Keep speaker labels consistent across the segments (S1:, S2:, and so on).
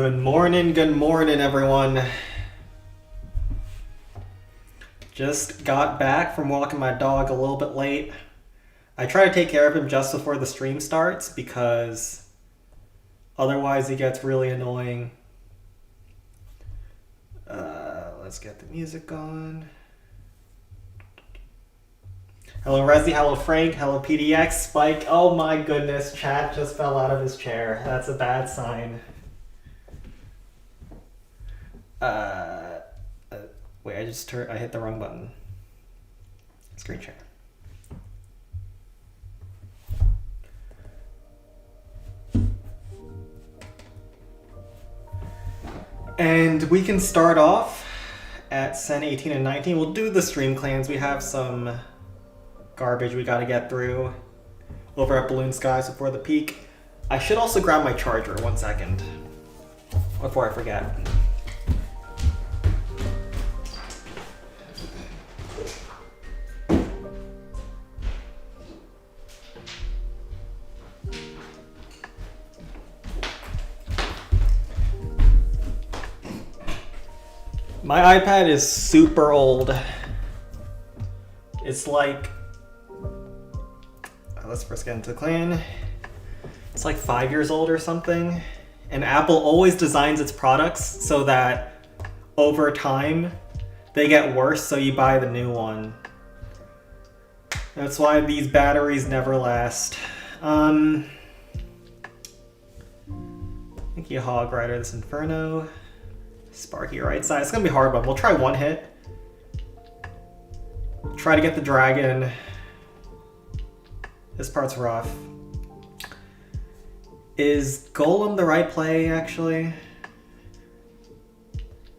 S1: Good morning, everyone. Just got back from walking my dog a little bit late. I try to take care of him just before the stream starts because otherwise he gets really annoying. Let's get the music on. Hello Resi, hello Frank, hello PDX, Spike. Oh my goodness, Chad just fell out of his chair. That's a bad sign. Wait, I hit the wrong button. Screen share. And we can start off at Sen 18 and 19. We'll do the stream clans. We have some garbage we gotta get through over at Balloon Skies before the peak. I should also grab my charger, 1 second, before I forget. My iPad is super old. It's like, let's first get into the clan. It's like 5 years old or something. And Apple always designs its products so that over time they get worse, so you buy the new one. That's why these batteries never last. Thank you, Hog Rider, this Inferno. Sparky right side. It's gonna be hard, but we'll try one hit. Try to get the dragon. This part's rough. Is Golem the right play, actually?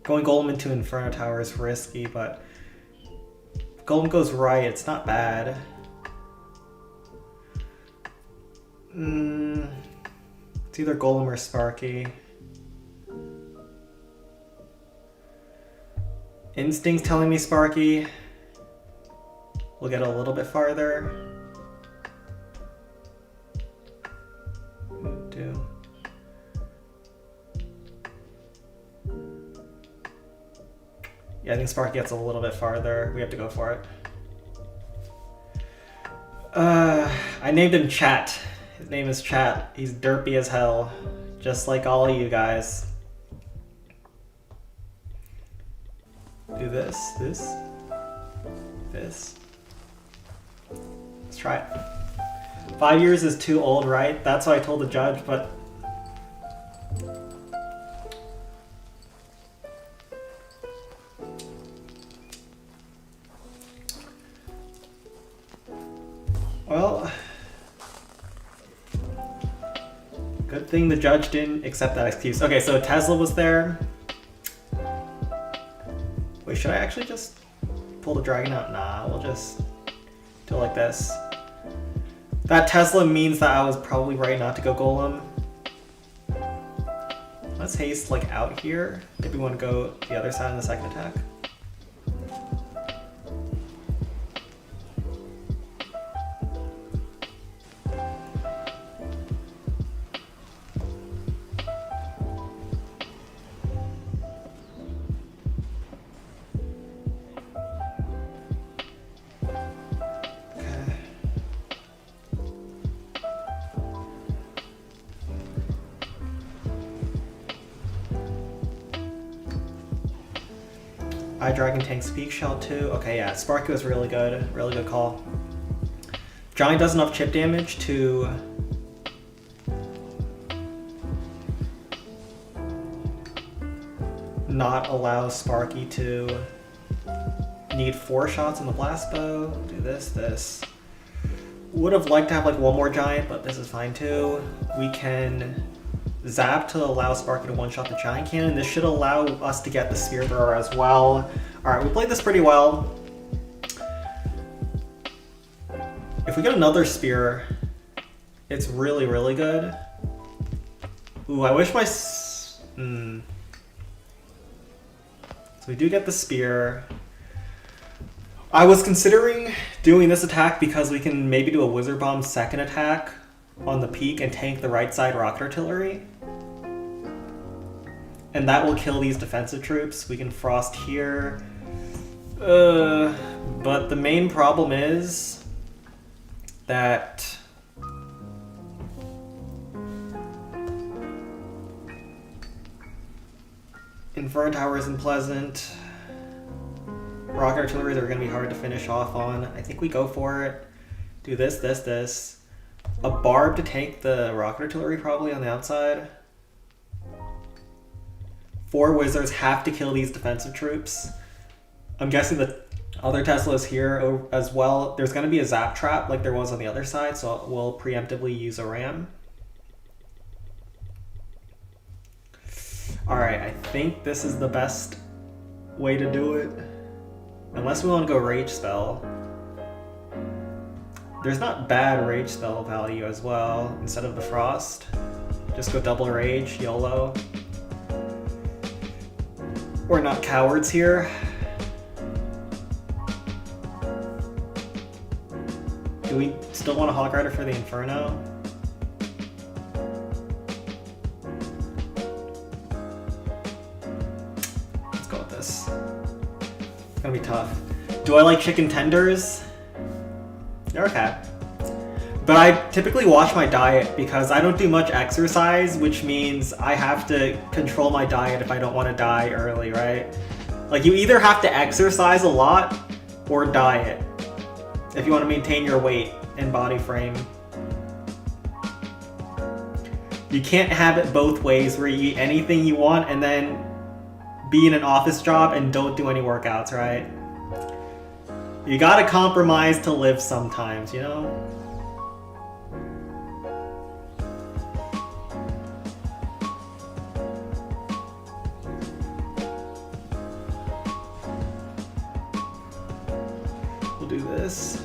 S1: Going Golem into Inferno Tower is risky, but if Golem goes right, it's not bad. It's either Golem or Sparky. Instinct's telling me Sparky. We'll get a little bit farther. Yeah, I think Sparky gets a little bit farther. We have to go for it. I named him Chat. His name is Chat. He's derpy as hell, just like all of you guys. Do this. Let's try it. 5 years is too old, right? That's what I told the judge, but well, good thing the judge didn't accept that excuse. Okay, so Tesla was there. Wait, should I actually just pull the dragon out? Nah, we'll just do it like this. That Tesla means that I was probably right not to go Golem. Let's haste like out here. Maybe we want to go the other side in the second attack. Dragon tanks Peak Shell too. Okay, yeah, Sparky was really good call. Giant does enough chip damage to not allow Sparky to need 4 shots in the blast bow. Do this. Would have liked to have like one more giant, but this is fine too. We can zap to allow Sparky to one-shot the giant cannon. This should allow us to get the spear thrower as well. Alright, we played this pretty well. If we get another spear, it's really good. Ooh, I wish my... So we do get the spear. I was considering doing this attack because we can maybe do a Wizard Bomb second attack on the peak and tank the right side rocket artillery. And that will kill these defensive troops. We can frost here. But the main problem is that Inferno Tower isn't pleasant. Rocket artillery are going to be hard to finish off on. I think we go for it. Do this, this, this. A barb to tank the rocket artillery probably on the outside. 4 wizards have to kill these defensive troops. I'm guessing the other Tesla's here as well. There's going to be a zap trap like there was on the other side, so we'll preemptively use a ram. Alright, I think this is the best way to do it. Unless we want to go rage spell. There's not bad rage spell value as well instead of the frost. Just go double rage, YOLO. We're not cowards here. Do we still want a Hog Rider for the Inferno? Let's go with this. It's gonna be tough. Do I like chicken tenders? Okay. But I typically watch my diet because I don't do much exercise, which means I have to control my diet if I don't want to die early, right? Like, you either have to exercise a lot or diet if you want to maintain your weight and body frame. You can't have it both ways where you eat anything you want and then be in an office job and don't do any workouts, right? You gotta compromise to live sometimes, you know? We'll do this.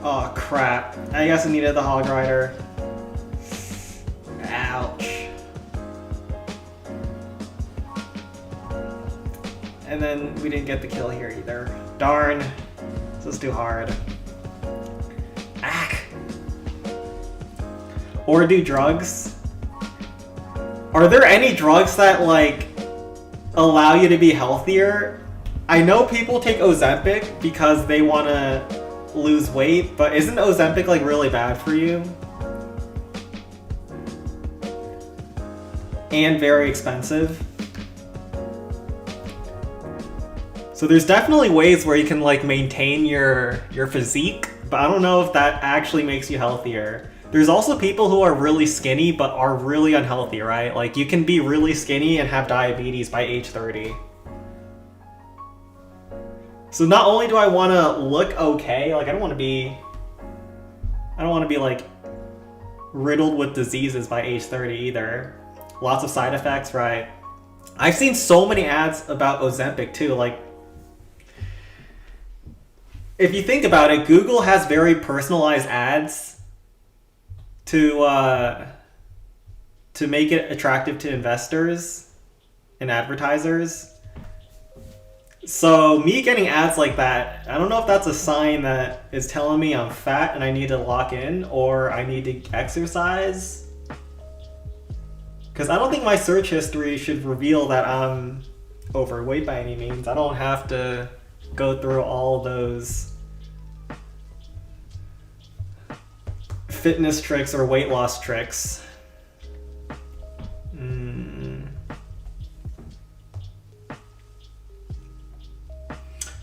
S1: Oh crap. I guess I needed the Hog Rider. Ouch. And then we didn't get the kill here either. Darn. This is too hard. Ack. Or do drugs. Are there any drugs that, like, allow you to be healthier? I know people take Ozempic because they want to lose weight, but isn't Ozempic, like, really bad for you? And very expensive. So there's definitely ways where you can, like, maintain your physique, but I don't know if that actually makes you healthier. There's also people who are really skinny but are really unhealthy, right? Like, you can be really skinny and have diabetes by age 30. So not only do I want to look okay, like, I don't want to be like riddled with diseases by age 30 either. Lots of side effects, right? I've seen so many ads about Ozempic too. Like, if you think about it, Google has very personalized ads to make it attractive to investors and advertisers. So me getting ads like that, I don't know if that's a sign that is telling me I'm fat and I need to lock in, or I need to exercise. Because I don't think my search history should reveal that I'm overweight by any means. I don't have to go through all those fitness tricks or weight loss tricks.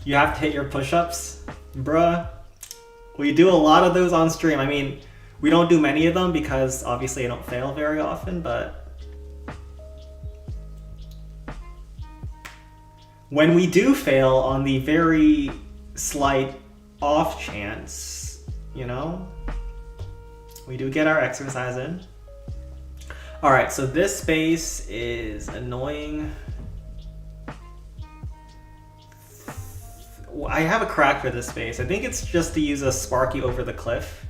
S1: You have to hit your push-ups? Bruh. We do a lot of those on stream. I mean, we don't do many of them because obviously I don't fail very often, but when we do fail on the very slight off chance, you know, we do get our exercise in. All right, so this space is annoying. I have a crack for this space. I think it's just to use a Sparky over the cliff.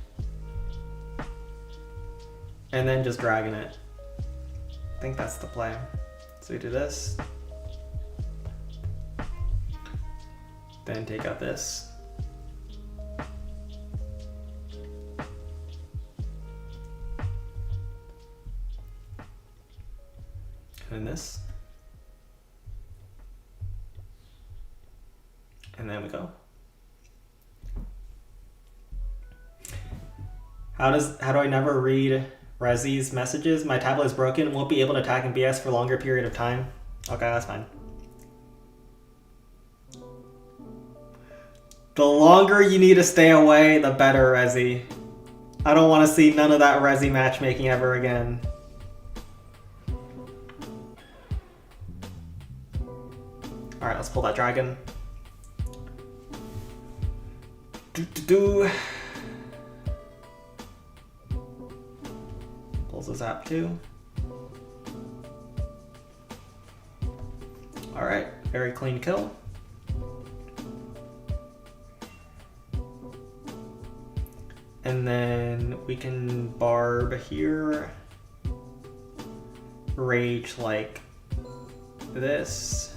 S1: And then just dragging it. I think that's the play. So we do this. Then take out this. And this. And then we go. How do I never read Rezi's messages? My tablet is broken, won't be able to attack in BS for a longer period of time. Okay, that's fine. The longer you need to stay away, the better, Rezi. I don't want to see none of that Rezi matchmaking ever again. Alright, let's pull that dragon. Pulls a zap too. Alright, very clean kill. And then we can barb here. Rage like this.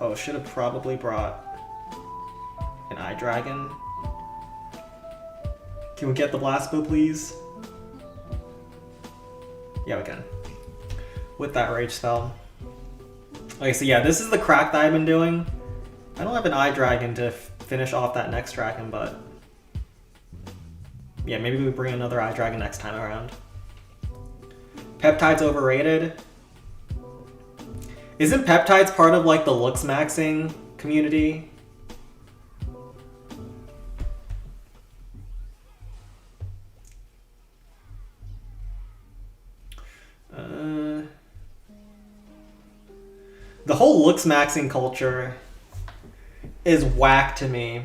S1: Oh, should have probably brought an eye dragon. Can we get the blast bow, please? Yeah, we can. With that rage spell. Okay, so yeah, this is the crack that I've been doing. I don't have an eye dragon to finish off that next dragon, but yeah, maybe we bring another eye dragon next time around. Peptide's overrated. Isn't peptides part of like the looks maxing community? The whole looks maxing culture is whack to me.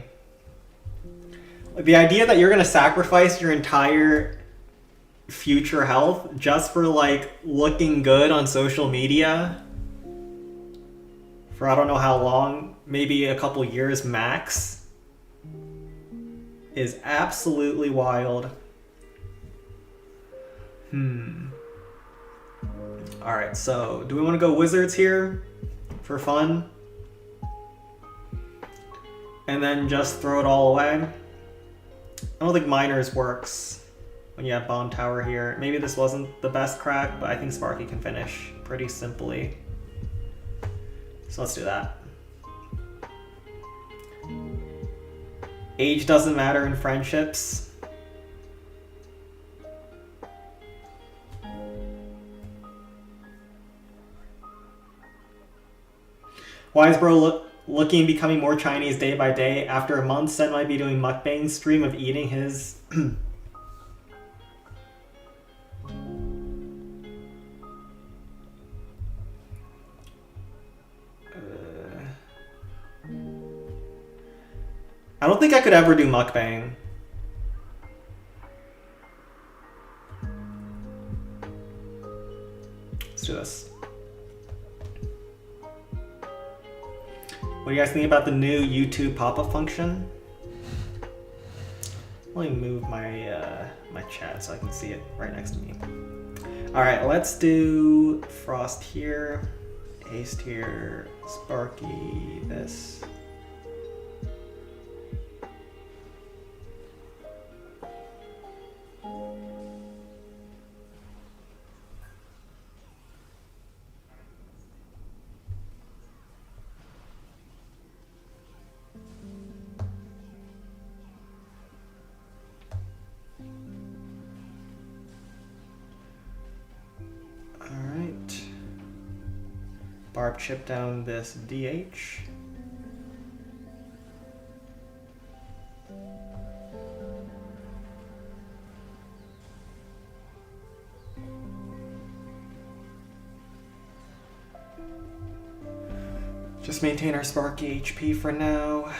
S1: Like, the idea that you're gonna sacrifice your entire future health just for like looking good on social media for I don't know how long, maybe a couple years max, is absolutely wild. Alright, so do we want to go wizards here for fun? And then just throw it all away? I don't think miners works when you have bomb tower here. Maybe this wasn't the best crack, but I think Sparky can finish pretty simply. So let's do that. Age doesn't matter in friendships. Wise bro looking and becoming more Chinese day by day. After a month, Sen might be doing mukbang stream of eating his I don't think I could ever do mukbang. Let's do this. What do you guys think about the new YouTube pop-up function? Let me move my my chat so I can see it right next to me. All right, let's do Frost here, Haste here, Sparky this. Barb chip down this DH. Just maintain our Sparky HP for now.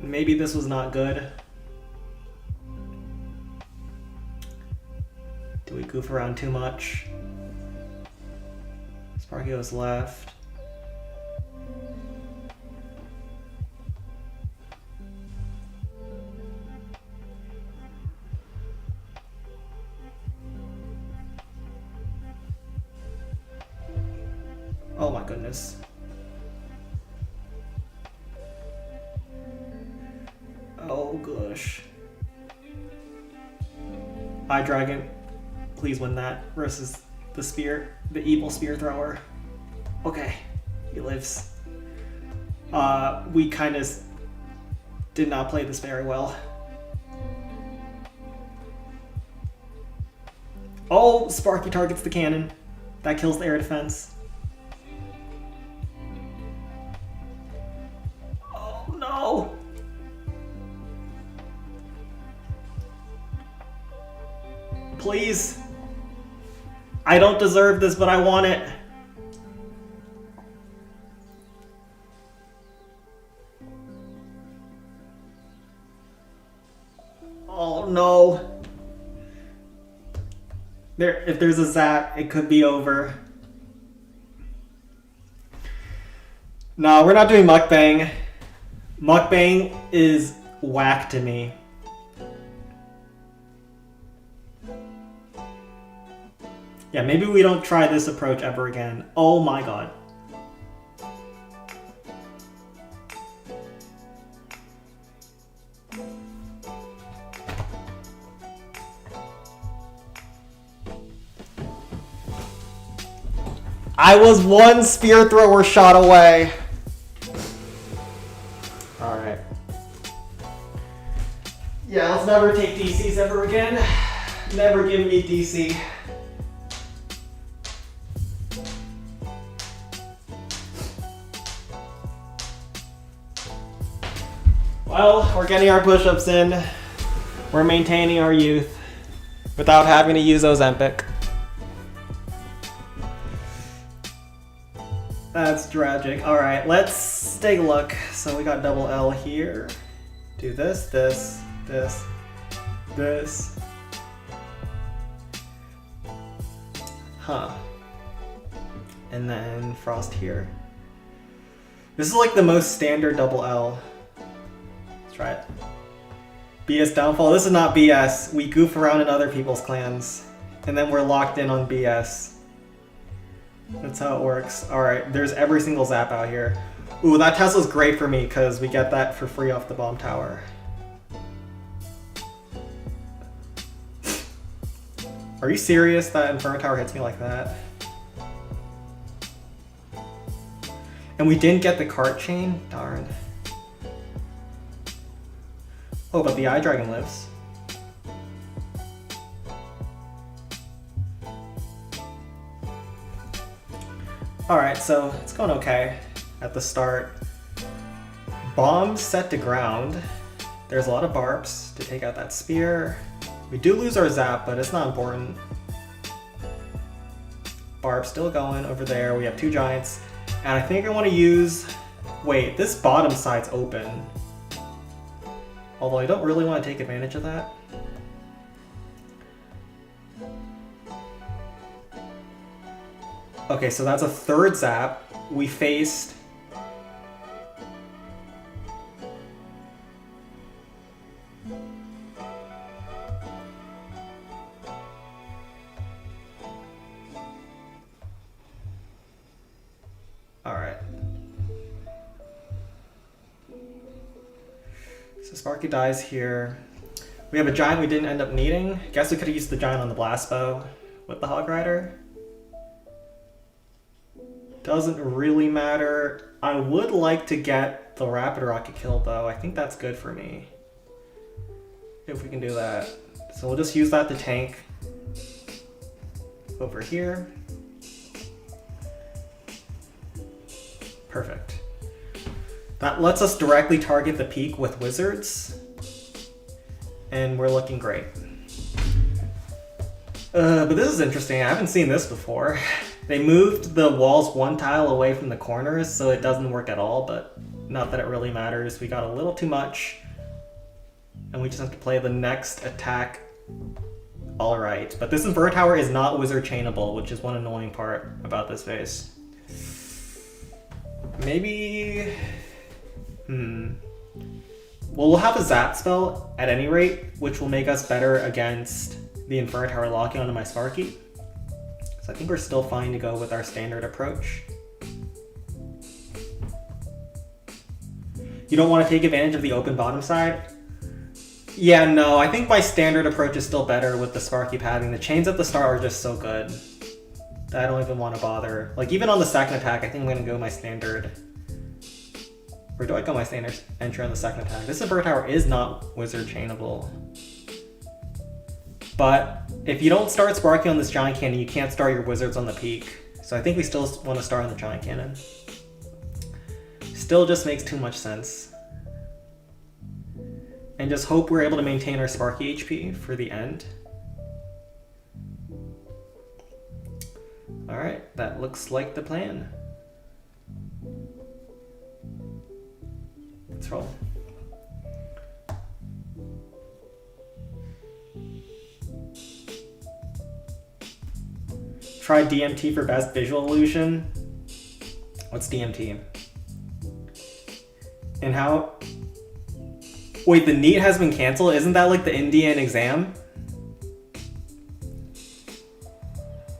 S1: Maybe this was not good. Do we goof around too much. Sparky goes left. Oh my goodness. Oh gosh. Eye Dragon, please win that versus the spear, the evil spear thrower. Okay, he lives. We kind of did not play this very well. Oh, Sparky targets the cannon. That kills the air defense. Oh no! Please. I don't deserve this, but I want it. Oh no. If there's a zap, it could be over. No, we're not doing mukbang. Mukbang is whack to me. Yeah, maybe we don't try this approach ever again. Oh my god. I was one spear thrower shot away. Alright. Yeah, let's never take DCs ever again. Never give me DC. Well, we're getting our push-ups in. We're maintaining our youth without having to use Ozempic. That's tragic. Alright, let's take a look. So we got double L here. Do this, this, this, this. Huh. And then Frost here. This is like the most standard double L. Let's try it. BS downfall. This is not BS. We goof around in other people's clans. And then we're locked in on BS. That's how it works. Alright, there's every single zap out here. Ooh, that Tesla's great for me because we get that for free off the bomb tower. Are you serious that Inferno Tower hits me like that? And we didn't get the cart chain? Darn. Oh, but the Eye Dragon lives. Alright, so it's going okay at the start. Bombs set to ground. There's a lot of barbs to take out that spear. We do lose our zap, but it's not important. Barb still going over there. We have two giants. And I think I want to use... Wait, this bottom side's open. Although I don't really want to take advantage of that. Okay, so that's a third zap. We faced... Alright. So Sparky dies here. We have a giant we didn't end up needing. Guess we could have used the giant on the blast bow with the Hog Rider. Doesn't really matter. I would like to get the Rapid Rocket kill though. I think that's good for me. If we can do that. So we'll just use that to tank over here. Perfect. That lets us directly target the peak with wizards. And we're looking great. But this is interesting. I haven't seen this before. They moved the walls one tile away from the corners, so it doesn't work at all, but not that it really matters. We got a little too much, and we just have to play the next attack alright. But this Inferno Tower is not wizard chainable, which is one annoying part about this base. Maybe... Well, we'll have a Zap spell at any rate, which will make us better against the Inferno Tower locking onto my Sparky. So I think we're still fine to go with our standard approach. You don't want to take advantage of the open bottom side? Yeah, no, I think my standard approach is still better with the Sparky padding. The chains at the start are just so good that I don't even want to bother. Like, even on the second attack, I think I'm going to go my standard. Or do I go my standard entry on the second attack? This Inferno Tower is not wizard chainable. But if you don't start Sparky on this Giant Cannon, you can't start your wizards on the peak. So I think we still want to start on the Giant Cannon. Still just makes too much sense. And just hope we're able to maintain our Sparky HP for the end. Alright, that looks like the plan. Let's roll. Try DMT for best visual illusion. What's DMT? And how... Wait, the NEET has been canceled? Isn't that like the Indian exam?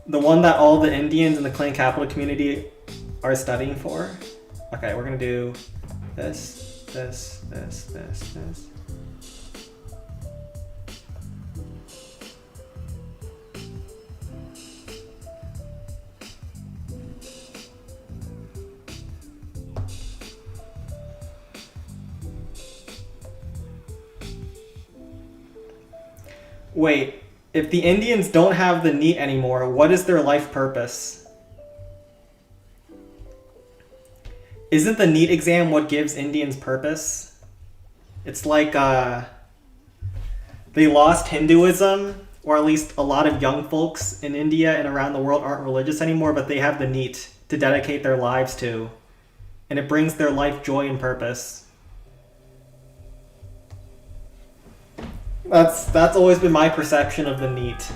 S1: The one that all the Indians in the clan capital community are studying for? Okay, we're gonna do this, this, this, this, this. Wait, if the Indians don't have the NEET anymore, what is their life purpose? Isn't the NEET exam what gives Indians purpose? It's like they lost Hinduism, or at least a lot of young folks in India and around the world aren't religious anymore, but they have the NEET to dedicate their lives to. And it brings their life joy and purpose. That's always been my perception of the NEET.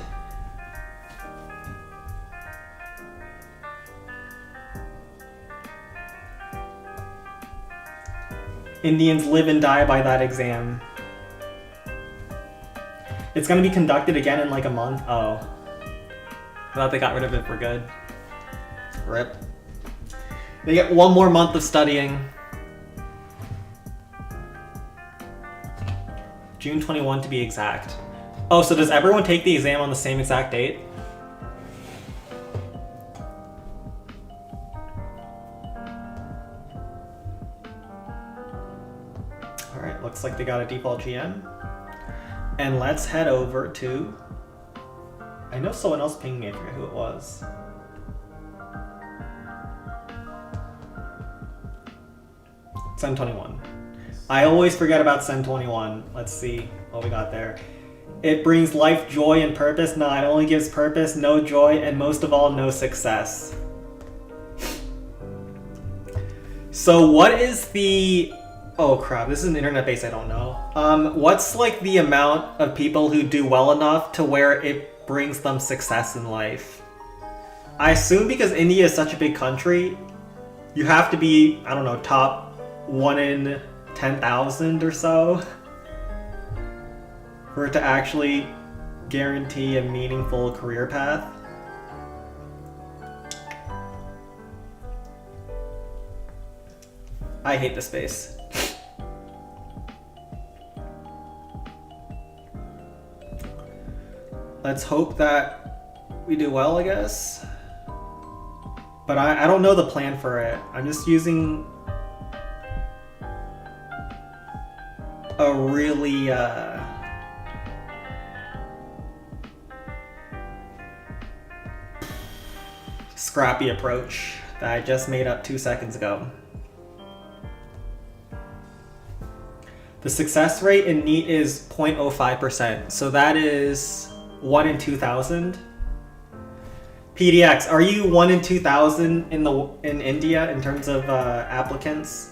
S1: Indians live and die by that exam. It's gonna be conducted again in like a month. Oh. I thought they got rid of it for good. RIP. They get one more month of studying. June 21 to be exact. Oh, so does everyone take the exam on the same exact date? Alright, looks like they got a default GM. And let's head over to... I know someone else pinged me, I forget who it was. Sen 21. I always forget about Sen 21. Let's see what we got there. It brings life, joy, and purpose. No, it only gives purpose, no joy, and most of all, no success. So what is the... Oh crap, this is an internet base I don't know. What's like the amount of people who do well enough to where it brings them success in life? I assume because India is such a big country, you have to be, I don't know, top 1 in 10,000 or so for it to actually guarantee a meaningful career path. I hate this space. Let's hope that we do well, I guess. But I don't know the plan for it. I'm just using a really scrappy approach that I just made up 2 seconds ago. The success rate in NEET is 0.05%, so that is 1 in 2,000. PDX, are you 1 in 2,000 in India in terms of applicants?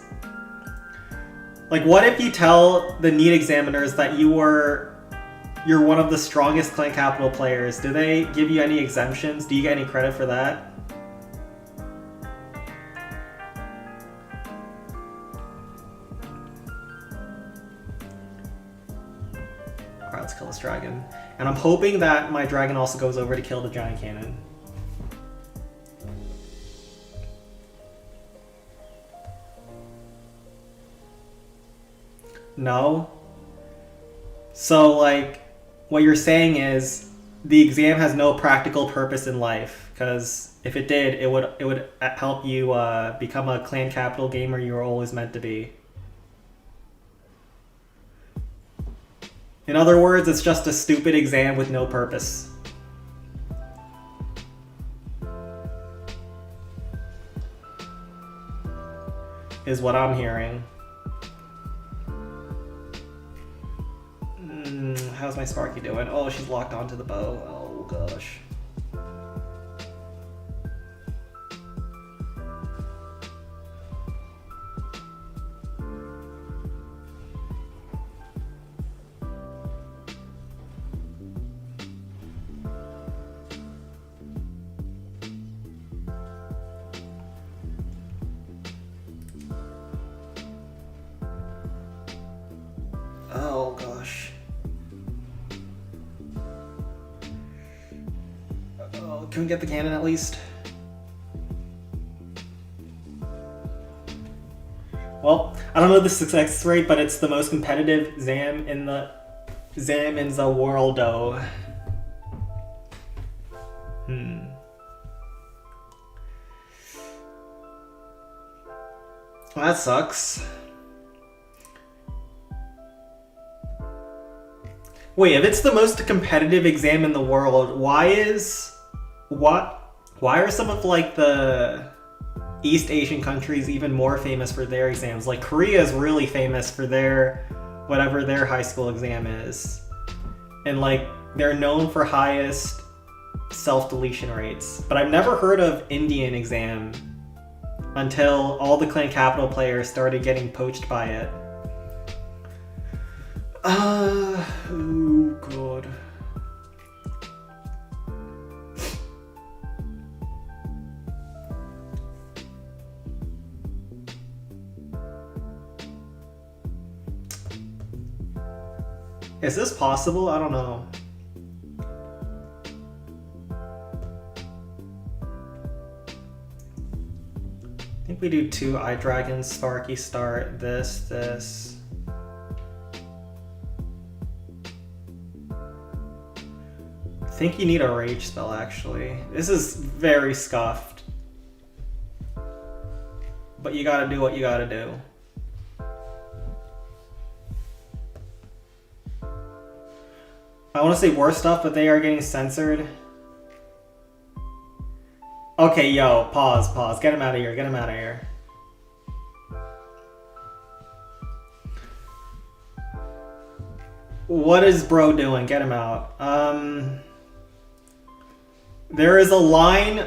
S1: Like, what if you tell the NEET examiners that you were You're one of the strongest clan capital players. Do they give you any exemptions? Do you get any credit for that? Alright, let's kill this dragon. And I'm hoping that my dragon also goes over to kill the giant cannon. No? So, like, what you're saying is the exam has no practical purpose in life, because if it did, it would help you become a clan capital gamer you were always meant to be. In other words, it's just a stupid exam with no purpose. Is what I'm hearing. How's my Sparky doing? Oh, she's locked onto the bow. Oh, gosh. Oh, gosh. Oh, can we get the cannon at least? Well, I don't know the success rate, but it's the most competitive Zam in the world, though. Well, that sucks. Wait, if it's the most competitive exam in the world, why are some of like the East Asian countries even more famous for their exams? Like Korea is really famous for their whatever their high school exam is. And like they're known for highest self-deletion rates. But I've never heard of Indian exam until all the clan capital players started getting poached by it. Oh god. Is this possible? I don't know. I think we do 2 Eye Dragons, Sparky start, this. I think you need a rage spell, actually. This is very scuffed. But you gotta do what you gotta do. I want to say worse stuff, but they are getting censored. Okay, yo, pause. Get him out of here, What is bro doing? Get him out. There is a line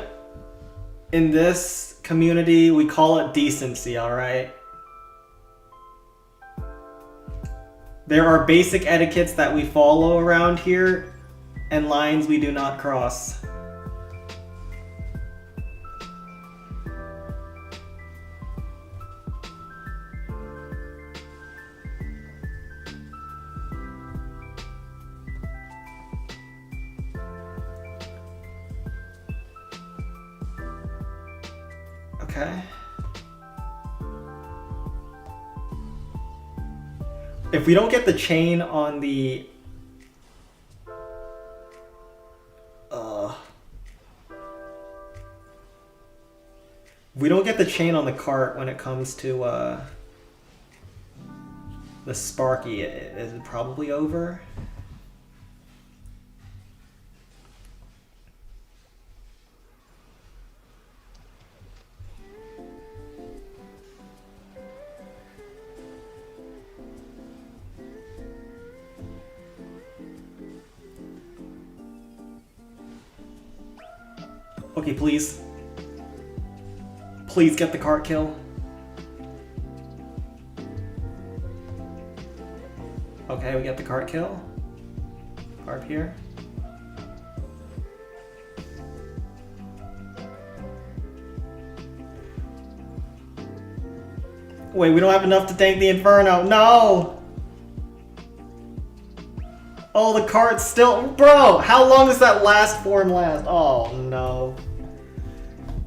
S1: in this community, we call it decency, alright? There are basic etiquettes that we follow around here, and lines we do not cross. Okay. If we don't get the chain on the... we don't get the chain on the cart when it comes to the Sparky, is it probably over? Okay, please. Please get the cart kill. Okay, we get the cart kill. Harp here. Wait, we don't have enough to tank the Inferno. No! Oh, the card's still... Bro, how long does that last form last? Oh, no.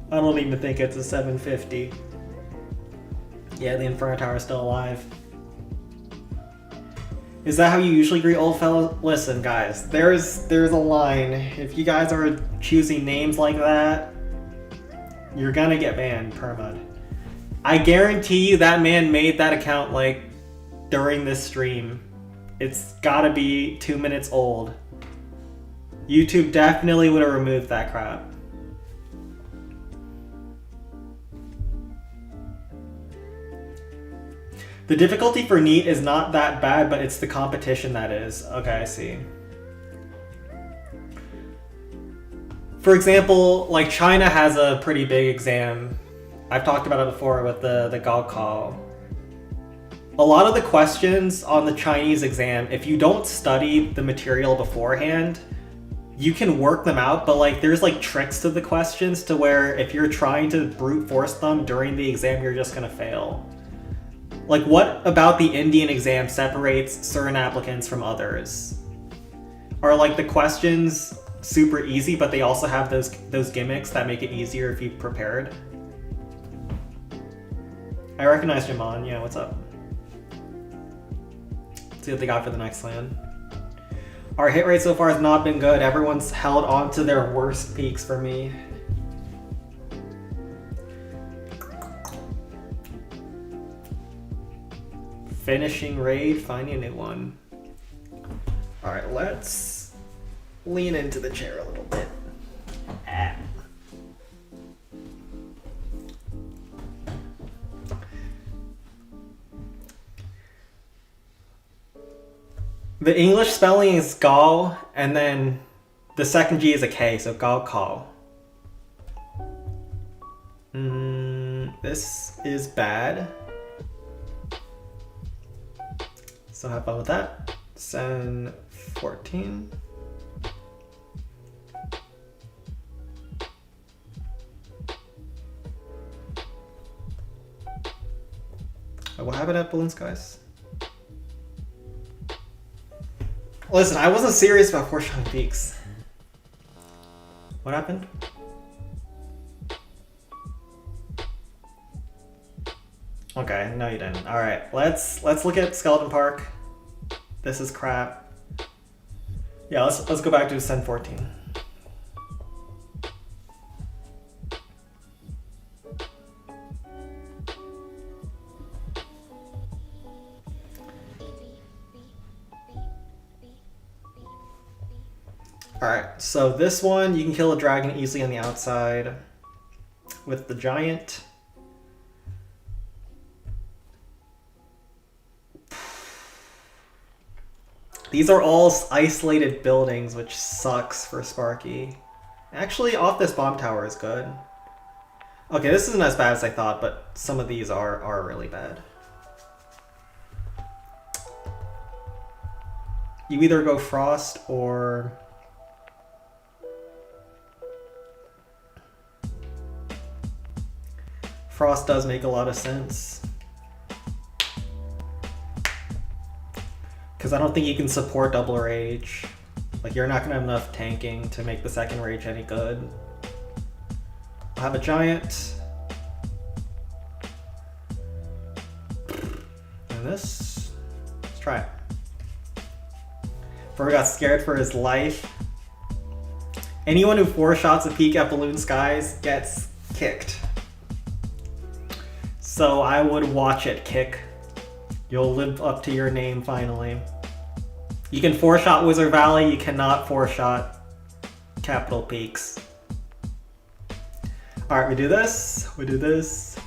S1: I don't even think it's a 750. Yeah, the Inferno Tower is still alive. Is that how you usually greet old fellows? Listen, guys, there's a line. If you guys are choosing names like that, you're gonna get banned, permad. I guarantee you that man made that account, like, during this stream. It's gotta be 2 minutes old. YouTube definitely would have removed that crap. The difficulty for NEET is not that bad, but it's the competition that is. Okay, I see. For example, like China has a pretty big exam. I've talked about it before with the Gaokao. A lot of the questions on the Chinese exam, if you don't study the material beforehand, you can work them out, but like there's like tricks to the questions to where if you're trying to brute force them during the exam, you're just gonna fail. Like, what about the Indian exam separates certain applicants from others? Are like the questions super easy, but they also have those gimmicks that make it easier if you've prepared? I recognize Jaman. Yeah, what's up? Let's see what they got for the next land. Our hit rate so far has not been good. Everyone's held on to their worst peaks for me. Finishing raid, finding a new one. Alright, let's lean into the chair a little bit. The English spelling is Gal, and then the second G is a K, so Gaokao. This is bad. So have fun with that. Send 14. What happened at Balloon Skies? Listen, I wasn't serious about foreshadowing peaks. What happened? Okay, no you didn't. Alright, let's look at Skeleton Park. This is crap. Yeah, let's go back to Sen 14. Alright, so this one, you can kill a dragon easily on the outside with the giant. These are all isolated buildings, which sucks for Sparky. Actually, off this bomb tower is good. Okay, this isn't as bad as I thought, but some of these are really bad. You either go Frost or... Frost does make a lot of sense. Because I don't think you can support double rage. Like, you're not going to have enough tanking to make the second rage any good. I'll have a giant. And this. Let's try it. Fur got scared for his life. Anyone who 4-shots a peek at Balloon Skies gets kicked. So I would watch it, Kick. You'll live up to your name finally. You can 4-shot Wizard Valley, you cannot 4-shot Capital Peaks. Alright, we do this, we do this.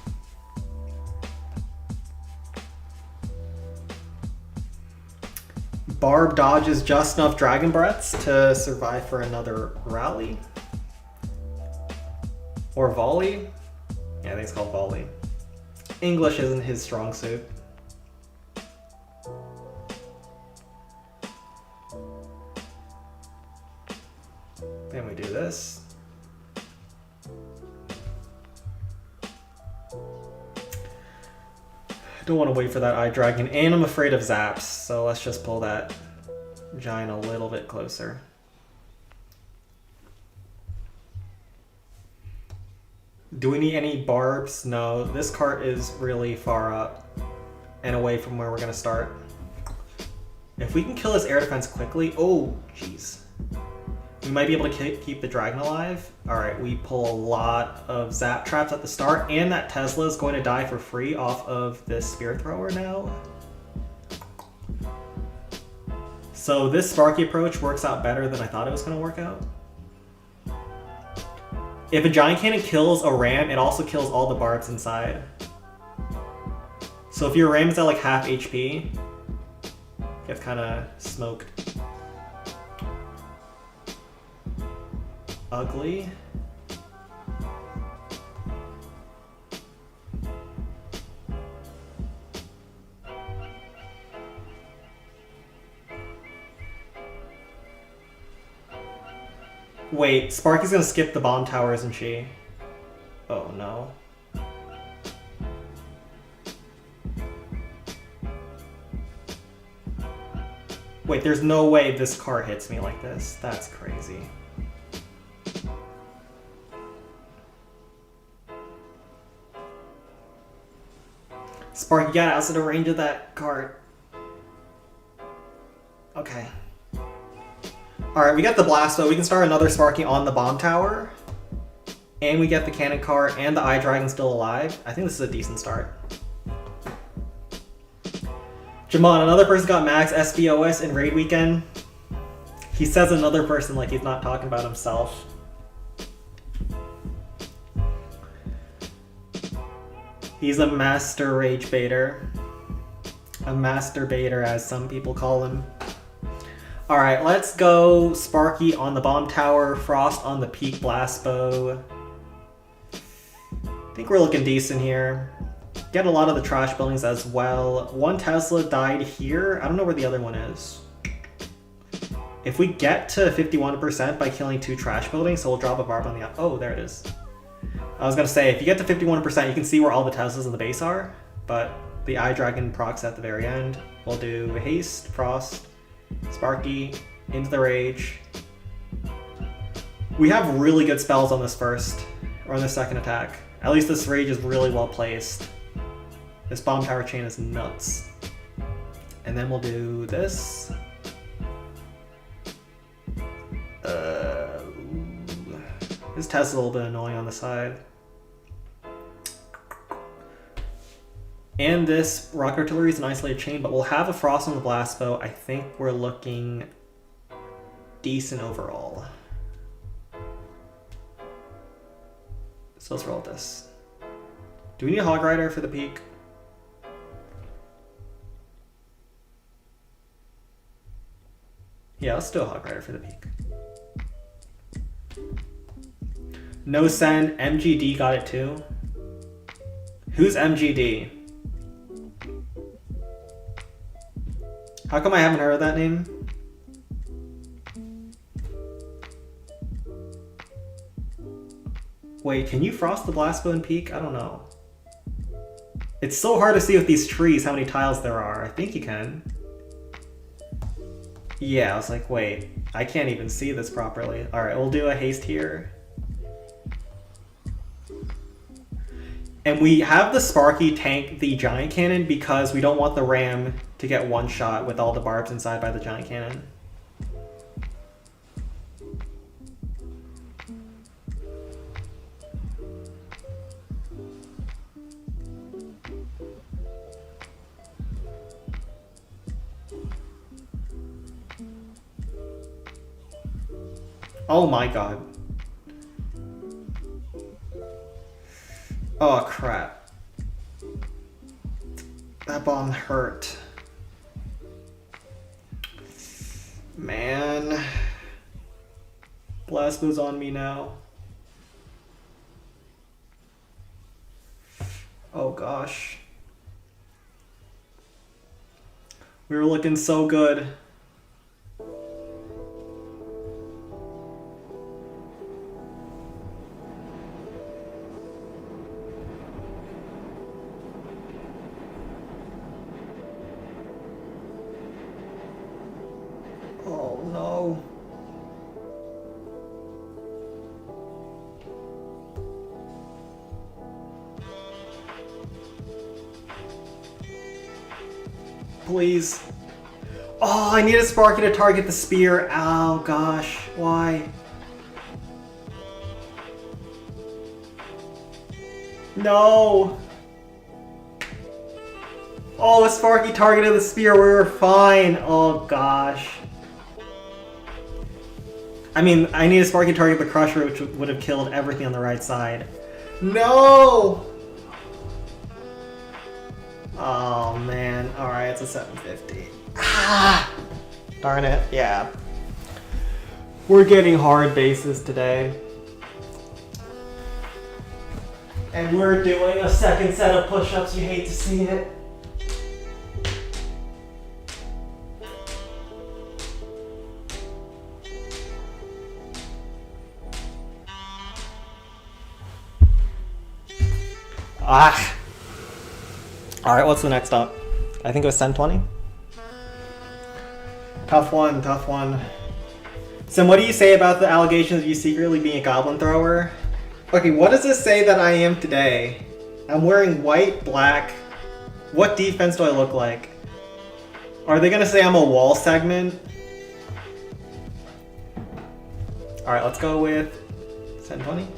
S1: Barb dodges just enough Dragon Breaths to survive for another rally. Or volley. Yeah, I think it's called volley. English isn't his strong suit. Don't want to wait for that eye dragon, and I'm afraid of zaps, so let's just pull that giant a little bit closer. Do we need any barbs? No, this cart is really far up and away from where we're gonna start. If we can kill his air defense quickly, oh jeez. We might be able to keep the dragon alive. Alright, we pull a lot of zap traps at the start, and that Tesla is going to die for free off of this spear thrower now. So this Sparky approach works out better than I thought it was going to work out. If a giant cannon kills a ram, it also kills all the barbs inside. So if your ram is at like half HP, it gets kind of smoked. Ugly. Wait, Sparky's gonna skip the bomb tower, isn't she? Oh no. Wait, there's no way this car hits me like this. That's crazy. Sparky got outside the range of that cart. Okay. Alright, we got the blast bow. We can start another Sparky on the bomb tower. And we get the cannon cart and the eye dragon still alive. I think this is a decent start. Jamon, another person got max SBOS in raid weekend. He says another person like he's not talking about himself. He's a master rage baiter. A master baiter, as some people call him. Alright, let's go Sparky on the bomb tower, Frost on the peak blast bow. I think we're looking decent here. Get a lot of the trash buildings as well. One Tesla died here. I don't know where the other one is. If we get to 51% by killing 2 trash buildings, so we'll drop a barb on the... Oh, there it is. I was gonna say, if you get to 51%, you can see where all the Teslas in the base are, but the eye dragon procs at the very end. We'll do haste, Frost, Sparky, into the rage. We have really good spells on this first, or on this second attack. At least this rage is really well placed. This bomb tower chain is nuts. And then we'll do this. This test is a little bit annoying on the side. And this rock artillery is an isolated chain, but we'll have a frost on the blast bow. I think we're looking decent overall. So let's roll this. Do we need a Hog Rider for the peak? Yeah, let's do a Hog Rider for the peak. No send, MGD got it too. Who's MGD? How come I haven't heard of that name? Wait, can you frost the blast bow and peak? I don't know. It's so hard to see with these trees how many tiles there are. I think you can. Yeah, I was like, wait, I can't even see this properly. Alright, we'll do a haste here. And we have the Sparky tank the giant cannon because we don't want the ram to get one shot with all the barbs inside by the giant cannon. Oh my god. Oh crap. That bomb hurt. Man. Blast bow's on me now. Oh gosh. We were looking so good. please. Oh, I need a Sparky to target the spear. Oh gosh, why? No! Oh, a Sparky targeted the spear, we were fine. Oh gosh. I mean, I need a Sparky to target the Crusher, which would have killed everything on the right side. No! Oh man, alright, it's a 750. Ah! Darn it, yeah. We're getting hard bases today. And we're doing a second set of push-ups, you hate to see it. Ah! Alright, what's the next up? I think it was 1020? Tough one, tough one. Sim, what do you say about the allegations of you secretly being a goblin thrower? Okay, what does this say that I am today? I'm wearing white, black. What defense do I look like? Are they gonna say I'm a wall segment? Alright, let's go with 1020.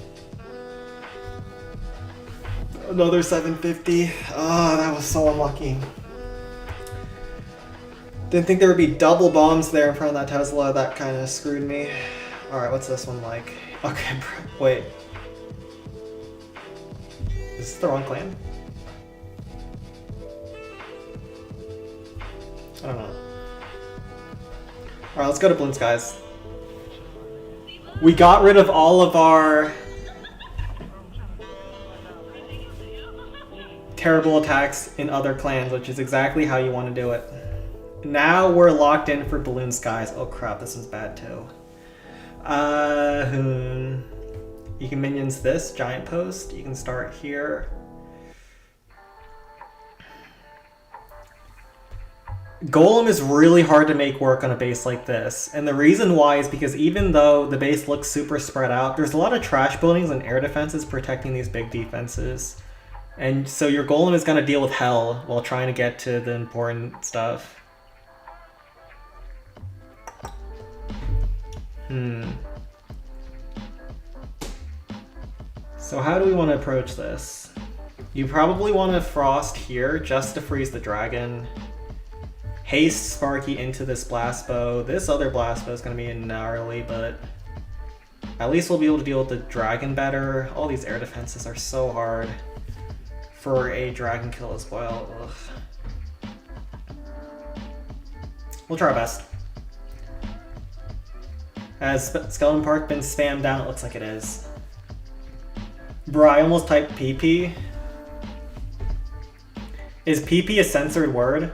S1: Another 750. Oh, that was so unlucky. Didn't think there would be double bombs there in front of that Tesla. That kind of screwed me. Alright, what's this one like? Okay, wait. Is this the wrong clan? I don't know. Alright, let's go to Balloon Skies. We got rid of all of our terrible attacks in other clans, which is exactly how you want to do it. Now we're locked in for Balloon Skies. Oh crap, this is bad too. You can minions this, Giant Post. You can start here. Golem is really hard to make work on a base like this. And the reason why is because even though the base looks super spread out, there's a lot of trash buildings and air defenses protecting these big defenses. And so your Golem is going to deal with hell while trying to get to the important stuff. So how do we want to approach this? You probably want to Frost here just to freeze the dragon. Haste Sparky into this blast bow. This other blast bow is going to be gnarly, but at least we'll be able to deal with the dragon better. All these air defenses are so hard for a dragon kill as well. Ugh. We'll try our best. Has Skeleton Park been spammed down? It looks like it is. Bro, I almost typed PP. Is PP a censored word?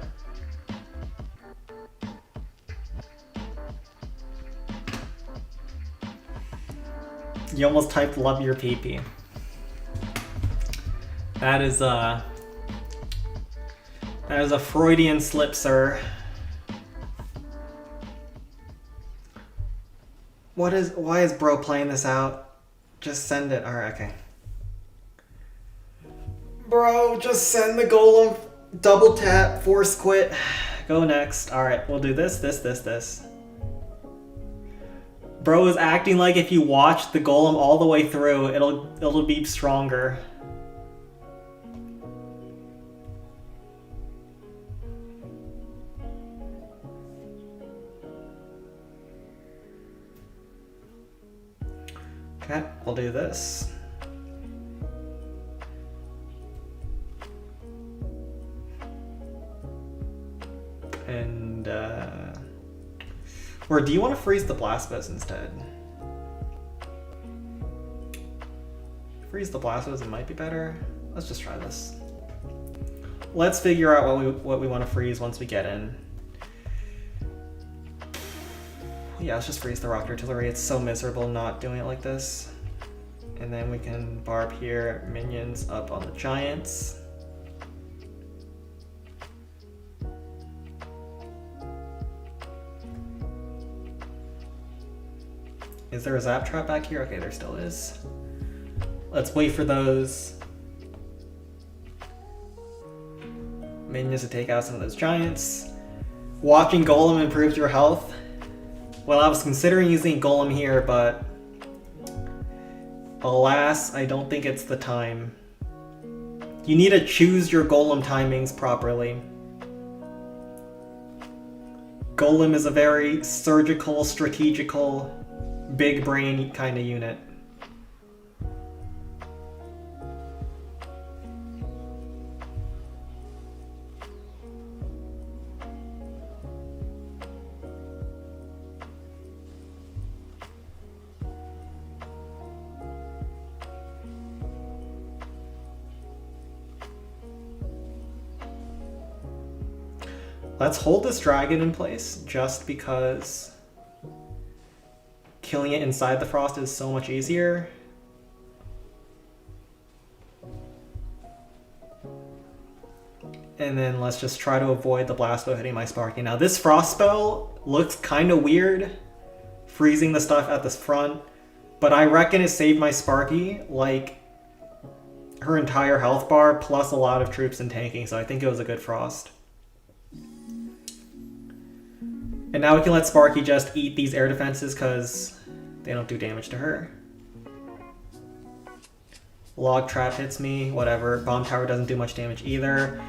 S1: You almost typed love your PP. That is a Freudian slip, sir. Why is bro playing this out? Just send it. Alright, okay. Bro, just send the golem. Double tap, force quit. Go next. Alright, we'll do this. Bro is acting like if you watch the golem all the way through, it'll be stronger. Okay, we'll do this. And, or do you want to freeze the blast bows instead? Freeze the blast bows, it might be better. Let's just try this. Let's figure out what we want to freeze once we get in. Yeah, let's just freeze the rocket artillery. It's so miserable not doing it like this. And then we can barb here, minions up on the giants. Is there a zap trap back here? Okay, there still is. Let's wait for those. minions to take out some of those giants. Walking Golem improves your health. Well, I was considering using Golem here, but alas, I don't think it's the time. You need to choose your Golem timings properly. Golem is a very surgical, strategical, big brain kind of unit. Let's hold this dragon in place, just because killing it inside the frost is so much easier. And then let's just try to avoid the blast bow hitting my Sparky. Now this frost spell looks kind of weird, freezing the stuff at the front, but I reckon it saved my Sparky like her entire health bar plus a lot of troops and tanking, so I think it was a good frost. And now we can let Sparky just eat these air defenses because they don't do damage to her. Log trap hits me, whatever. Bomb tower doesn't do much damage either.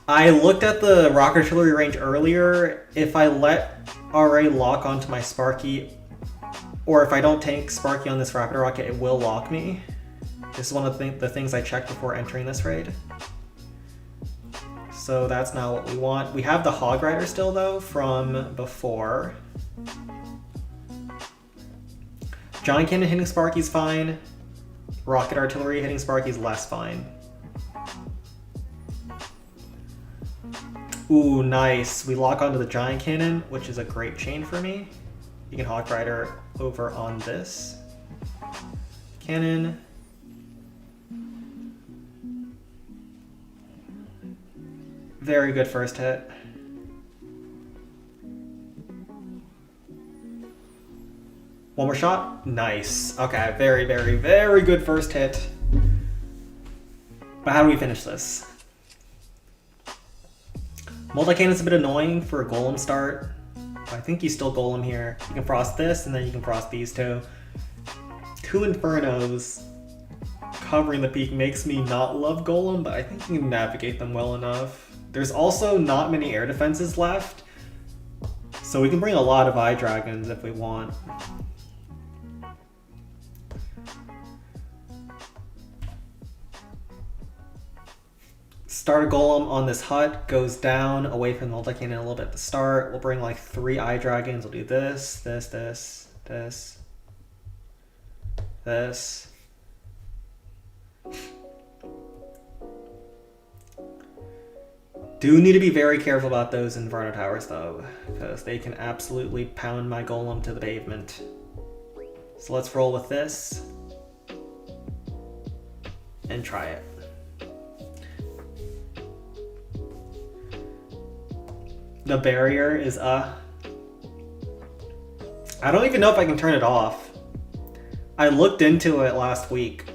S1: I looked at the rocket artillery range earlier. If I let RA lock onto my Sparky, or if I don't tank Sparky on this rapid rocket, it will lock me. This is one of the things I checked before entering this raid. So that's not what we want. We have the Hog Rider still though from before. Giant Cannon hitting Sparky's fine. Rocket Artillery hitting Sparky's less fine. Ooh, nice. We lock onto the Giant Cannon, which is a great chain for me. You can Hog Rider over on this cannon. Very good first hit. One more shot. Nice. Okay, very, very, very good first hit. But how do we finish this? Multi-cannon's a bit annoying for a Golem start. I think you still Golem here. You can frost this, and then you can frost these two. Two Infernos covering the peak makes me not love Golem, but I think you can navigate them well enough. There's also not many air defenses left, so we can bring a lot of Eye Dragons if we want. Start a Golem on this hut, goes down away from the multi-cannon a little bit at the start. We'll bring like 3 Eye Dragons. We'll do this, this, this, this, this. Do need to be very careful about those Inferno Towers though, because they can absolutely pound my Golem to the pavement. So let's roll with this and try it. The barrier is I don't even know if I can turn it off. I looked into it last week.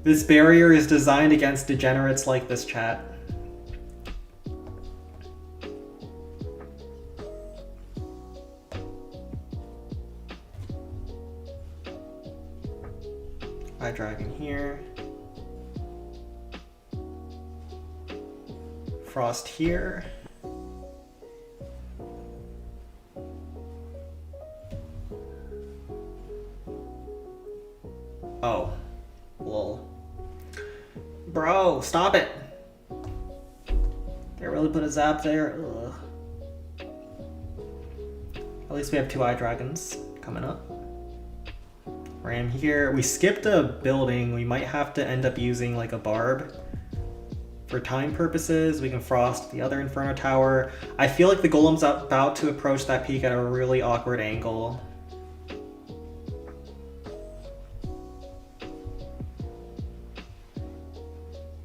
S1: This barrier is designed against degenerates like this, chat. Eye Dragon here. Frost here. Oh, lol. Bro, stop it! They really put a zap there. Ugh. At least we have 2 Eye Dragons coming up. Ram here. We skipped a building. We might have to end up using like a barb. For time purposes, we can frost the other Inferno Tower. I feel like the Golem's about to approach that peak at a really awkward angle.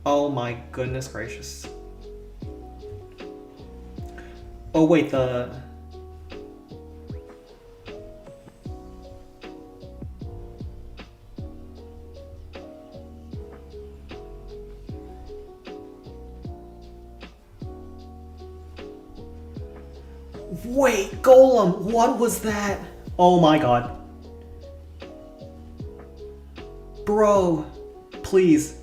S1: Oh my goodness gracious. Oh wait, the... Wait, Golem, what was that? Oh my god. Bro, please.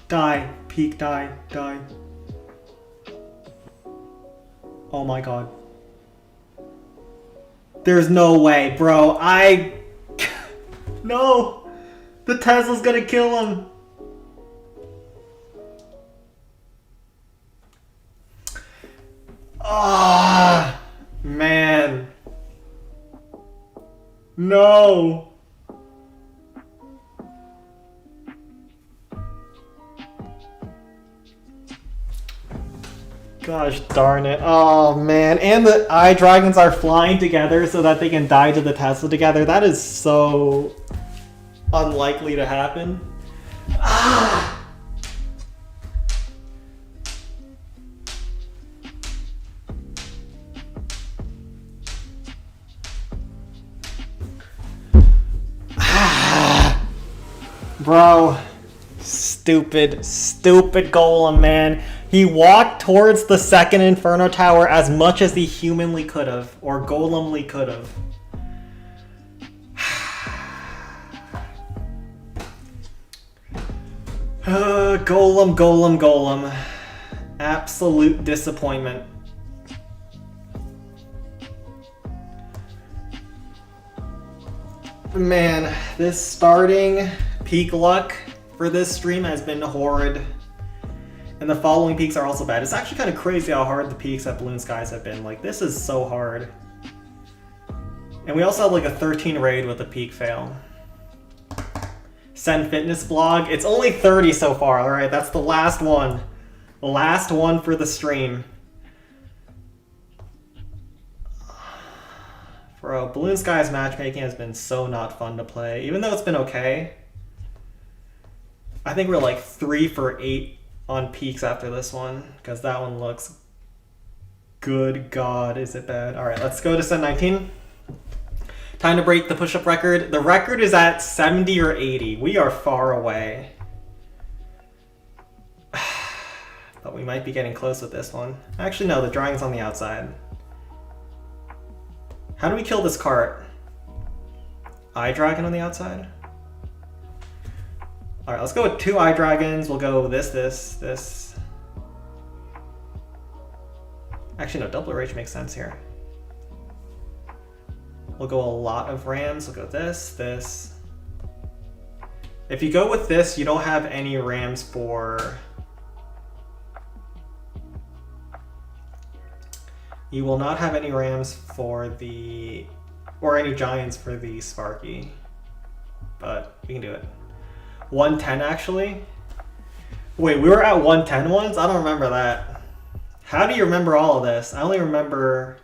S1: Die, Peak, die, die. Oh my god. There's no way, bro. No! The Tesla's gonna kill him! Ah, man. No! Gosh darn it. Oh man. And the eye dragons are flying together so that they can die to the Tesla together. That is so unlikely to happen. Ah! Bro. Stupid, stupid Golem, man. He walked towards the second Inferno Tower as much as he humanly could have, or Golemly could have. Golem, Golem, Golem. Absolute disappointment. Man, this starting peak luck for this stream has been horrid. And the following peaks are also bad. It's actually kind of crazy how hard the peaks at Balloon Skies have been. Like, this is so hard. And we also have like a 13 raid with a peak fail. Send fitness vlog. It's only 30 so far, alright? That's the last one. The last one for the stream. Bro, Balloon Skies matchmaking has been so not fun to play. Even though it's been okay. I think we're like 3 for 8 on peaks after this one, because that one looks good. God, is it bad? All right, let's go to Send 19. Time to break the push-up record. The record is at 70 or 80. We are far away. But we might be getting close with this one. Actually, no, the drawing's on the outside. How do we kill this cart? Eye Dragon on the outside? Alright, let's go with 2 eye dragons. We'll go this. Actually, no, double rage makes sense here. We'll go a lot of rams. We'll go this. If you go with this, you don't have any rams for... You will not have any rams for the... Or any giants for the Sparky. But we can do it. 110 actually? Wait, we were at 110 once? I don't remember that. How do you remember all of this? I only remember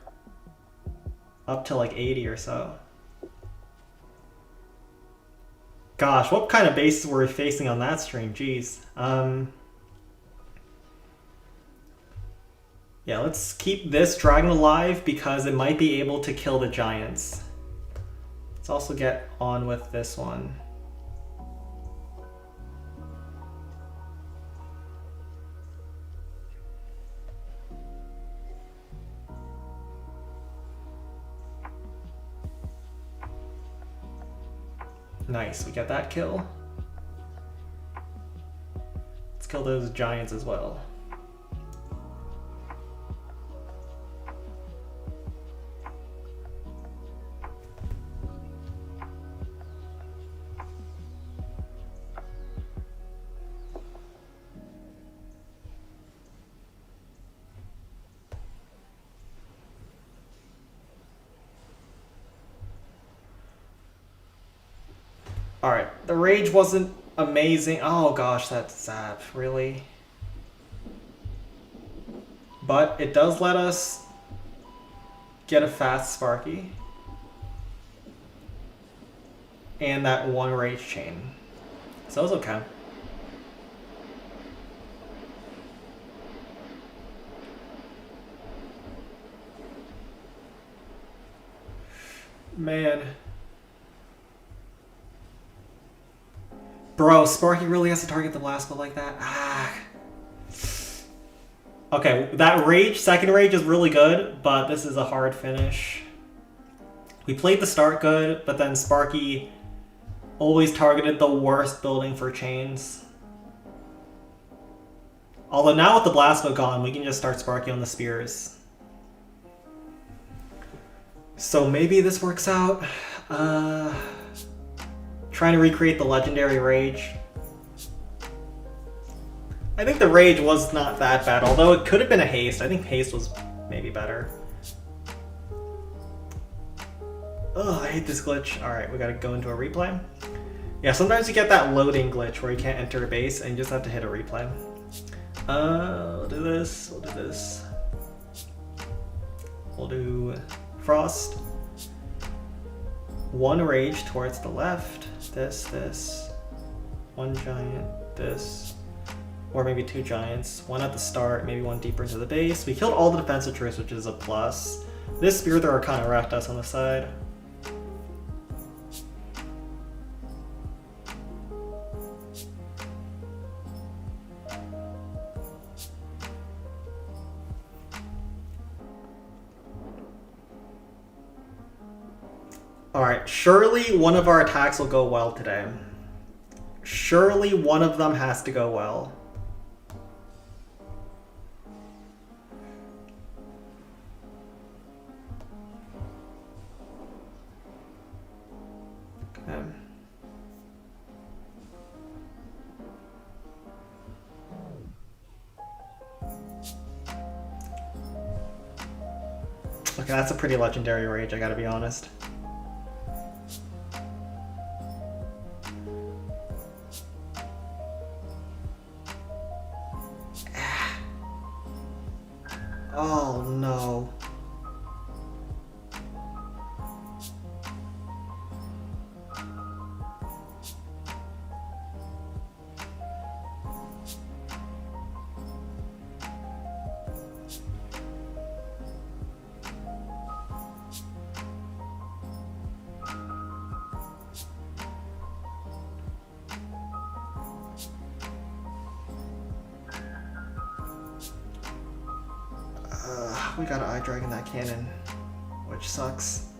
S1: up to like 80 or so. Gosh, what kind of bases were we facing on that stream? Jeez. Yeah, let's keep this dragon alive because it might be able to kill the giants. Let's also get on with this one. Nice, we got that kill. Let's kill those giants as well. Alright, the rage wasn't amazing. Oh gosh, that's zap, really? But it does let us get a fast Sparky. And that 1 rage chain. So it's okay. Man. Bro, Sparky really has to target the blast bow like that? Ah. Okay, that rage, second rage is really good, but this is a hard finish. We played the start good, but then Sparky always targeted the worst building for chains. Although now with the blast bow gone, we can just start Sparky on the spears. So maybe this works out. Trying to recreate the legendary rage. I think the rage was not that bad, although it could have been a haste. I think haste was maybe better. Oh, I hate this glitch. Alright, we gotta go into a replay. Yeah, sometimes you get that loading glitch where you can't enter a base and you just have to hit a replay. We'll do this, we'll do this. We'll do Frost. One rage towards the left. This. One giant, this. Or maybe two giants. One at the start, maybe one deeper into the base. We killed all the defensive troops, which is a plus. This spear thrower kind of wrecked us on the side. Alright, surely one of our attacks will go well today. Surely one of them has to go well. Okay. Okay, that's a pretty legendary rage, I gotta be honest. Oh no. We got an eye dragon that cannon, which sucks.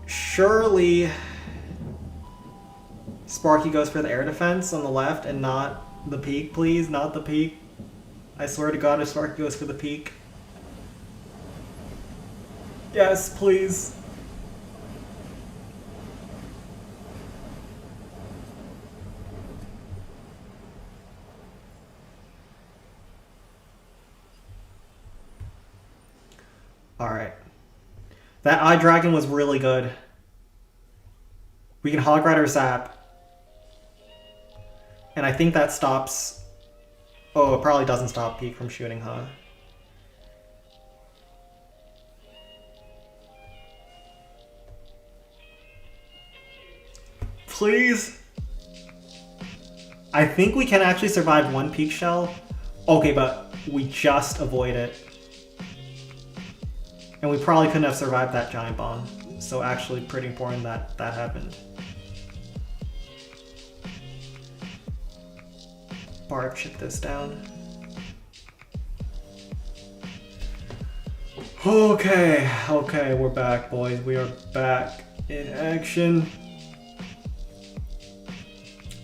S1: Surely Sparky goes for the air defense on the left and not the peak, please, not the peak. I swear to God if Sparky goes for the peak. Yes, please. Alright. That eye dragon was really good. We can hog rider zap. And I think that stops... Oh, it probably doesn't stop Peak from shooting, huh? Please? I think we can actually survive one Peak shell. Okay, but we just avoid it. And we probably couldn't have survived that giant bomb. So actually pretty important that that happened. Barb, chip this down. Okay, we're back, boys. We are back in action.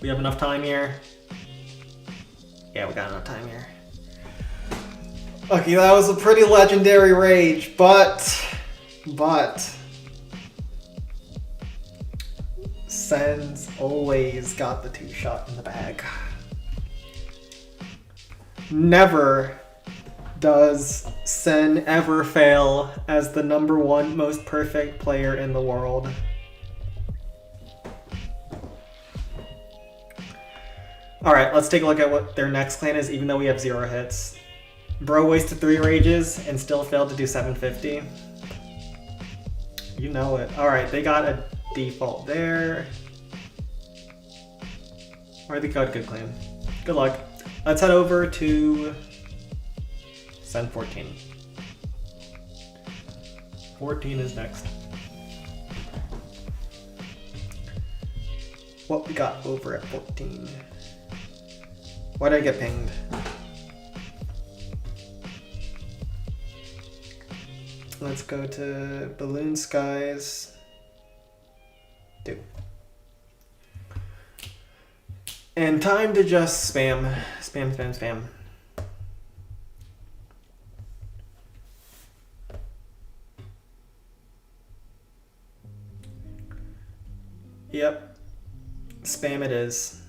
S1: We have enough time here. Yeah, we got enough time here. Okay, that was a pretty legendary rage, but Sen's always got the 2-shot in the bag. Never does Sen ever fail as the #1 most perfect player in the world. Alright, let's take a look at what their next clan is, even though we have 0 hits. Bro wasted 3 rages and still failed to do 750. You know it. Alright, they got a default there. Or they got a good clan. Good luck. Let's head over to Sen 14. 14 is next. What we got over at 14? Why did I get pinged? Let's go to Balloon Skies. Do. And time to just spam. Spam, spam, spam. Yep. Spam it is.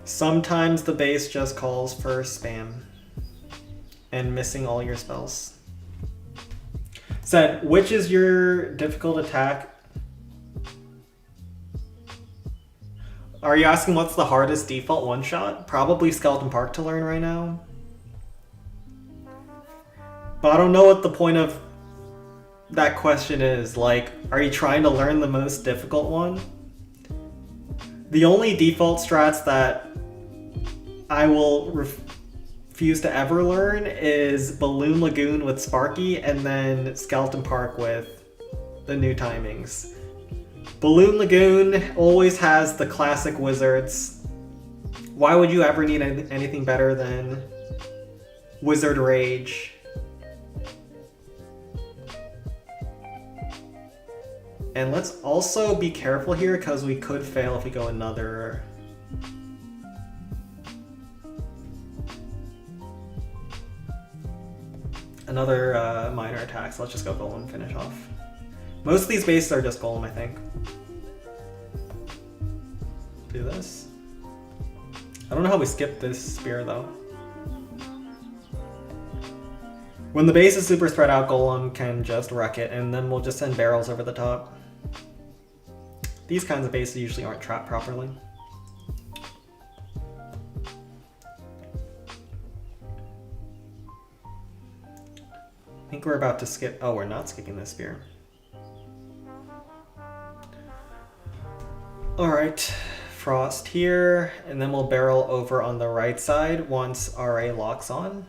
S1: Sometimes the base just calls for spam and missing all your spells. Said, which is your difficult attack? Are you asking what's the hardest default one-shot? Probably Skeleton Park to learn right now. But I don't know what the point of that question is. Like, are you trying to learn the most difficult one? The only default strats that I will refuse to ever learn is Balloon Lagoon with Sparky and then Skeleton Park with the new timings. Balloon Lagoon always has the classic wizards. Why would you ever need anything better than Wizard Rage? And let's also be careful here because we could fail if we go another... minor attack, so let's just go Golem, finish off. Most of these bases are just Golem, I think. Do this. I don't know how we skip this spear, though. When the base is super spread out, Golem can just wreck it, and then we'll just send barrels over the top. These kinds of bases usually aren't trapped properly. I think we're about to skip... Oh, we're not skipping this spear. Alright, Frost here, and then we'll barrel over on the right side once RA locks on.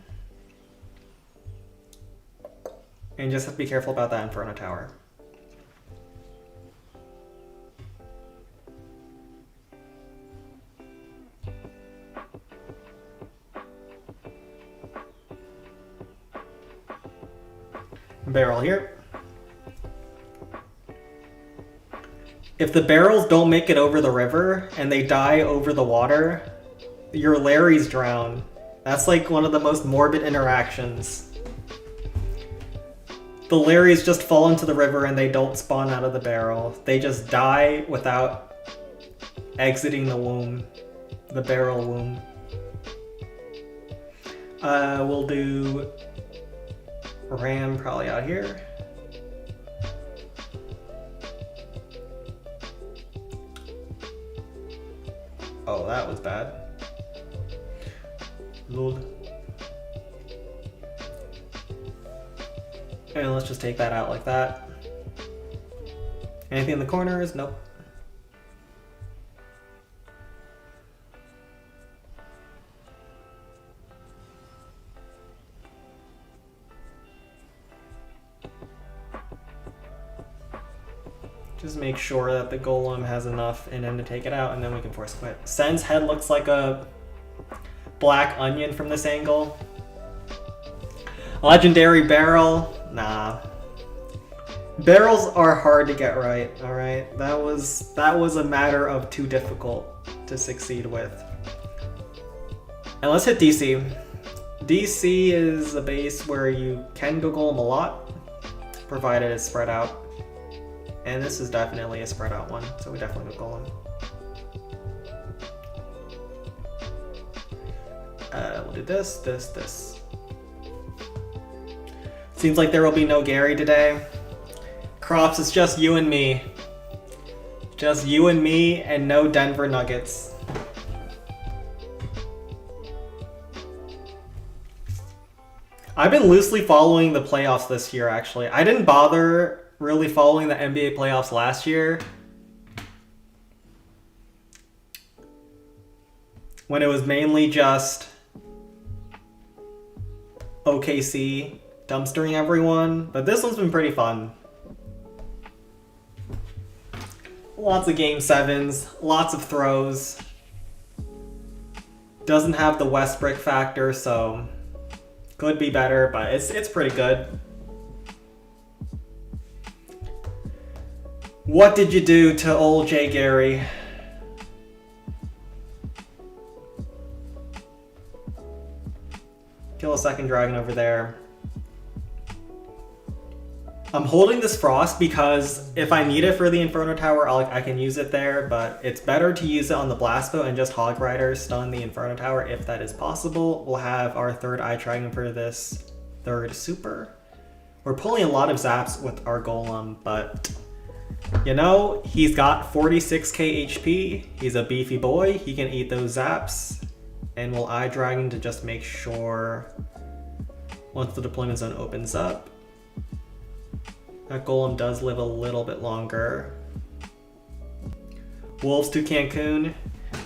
S1: And just have to be careful about that Inferno Tower. Barrel here. If the barrels don't make it over the river and they die over the water, your Larrys drown. That's like one of the most morbid interactions. The Larrys just fall into the river and they don't spawn out of the barrel. They just die without exiting the womb, the barrel womb. We'll do Ram probably out here. Oh, that was bad. Lord. And let's just take that out like that. Anything in the corners? Nope. Just make sure that the Golem has enough in him to take it out, and then we can force quit. Sen's head looks like a black onion from this angle. Legendary barrel? Nah. Barrels are hard to get right, alright? That was a matter of too difficult to succeed with. And let's hit DC. DC is a base where you can go Golem a lot, provided it's spread out. And this is definitely a spread out one, so we definitely go Golem. We'll do this, this, this. Seems like there will be no Gary today. Crops, it's just you and me. Just you and me and no Denver Nuggets. I've been loosely following the playoffs this year, actually. I didn't bother really following the NBA playoffs last year. when it was mainly just OKC dumpstering everyone, but this one's been pretty fun. Lots of game sevens, lots of throws. Doesn't have the Westbrook factor, so could be better, but it's pretty good. What did you do to old Jay Gary? Kill a second dragon over there. I'm holding this Frost because if I need it for the Inferno Tower, I can use it there, but it's better to use it on the Blast Bow and just Hog Rider stun the Inferno Tower if that is possible. We'll have our third Eye Dragon for this third super. We're pulling a lot of zaps with our Golem, but you know, he's got 46k HP. He's a beefy boy. He can eat those zaps. And we'll Eye Dragon to just make sure once the deployment zone opens up, that Golem does live a little bit longer. Wolves to Cancun.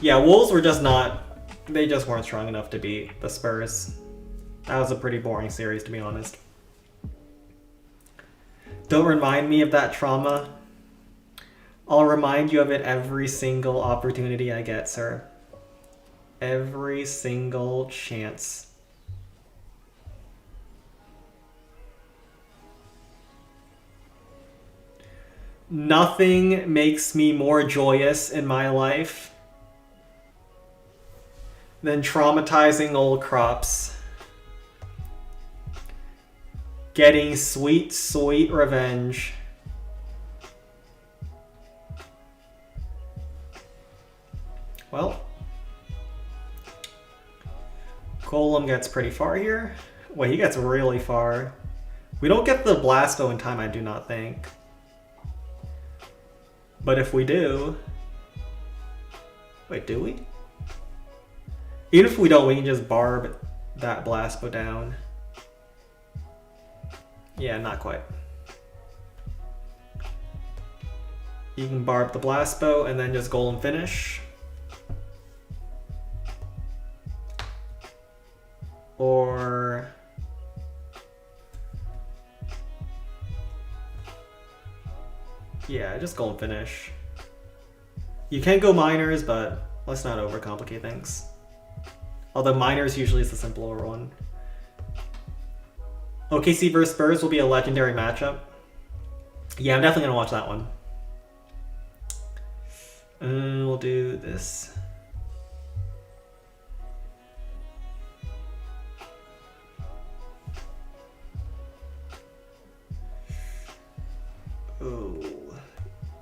S1: Yeah, Wolves were just not, they just weren't strong enough to beat the Spurs. That was a pretty boring series, to be honest. Don't remind me of that trauma. I'll remind you of it every single opportunity I get, sir. Every single chance. Nothing makes me more joyous in my life than traumatizing old crops. Getting sweet, sweet revenge. Well, Golem gets pretty far here. Wait, he gets really far. We don't get the Blast Bow in time, I do not think. But if we do... Wait, do we? Even if we don't, we can just barb that Blast Bow down. Yeah, not quite. You can barb the Blast Bow and then just Golem finish. Or... yeah, just Golem finish. You can go Miners, but let's not overcomplicate things. Although Miners usually is the simpler one. OKC vs Spurs will be a legendary matchup. Yeah, I'm definitely gonna watch that one. We'll do this.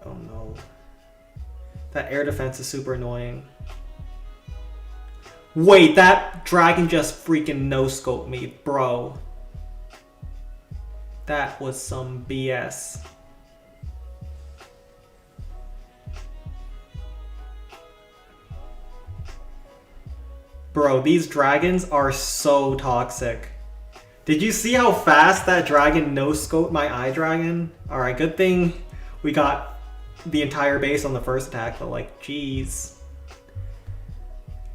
S1: Oh no. That air defense is super annoying. Wait, that dragon just freaking no-scoped me, bro. That was some BS. Bro, these dragons are so toxic. Did you see how fast that dragon no-scoped my Eye Dragon? Alright, good thing we got the entire base on the first attack, but like, jeez.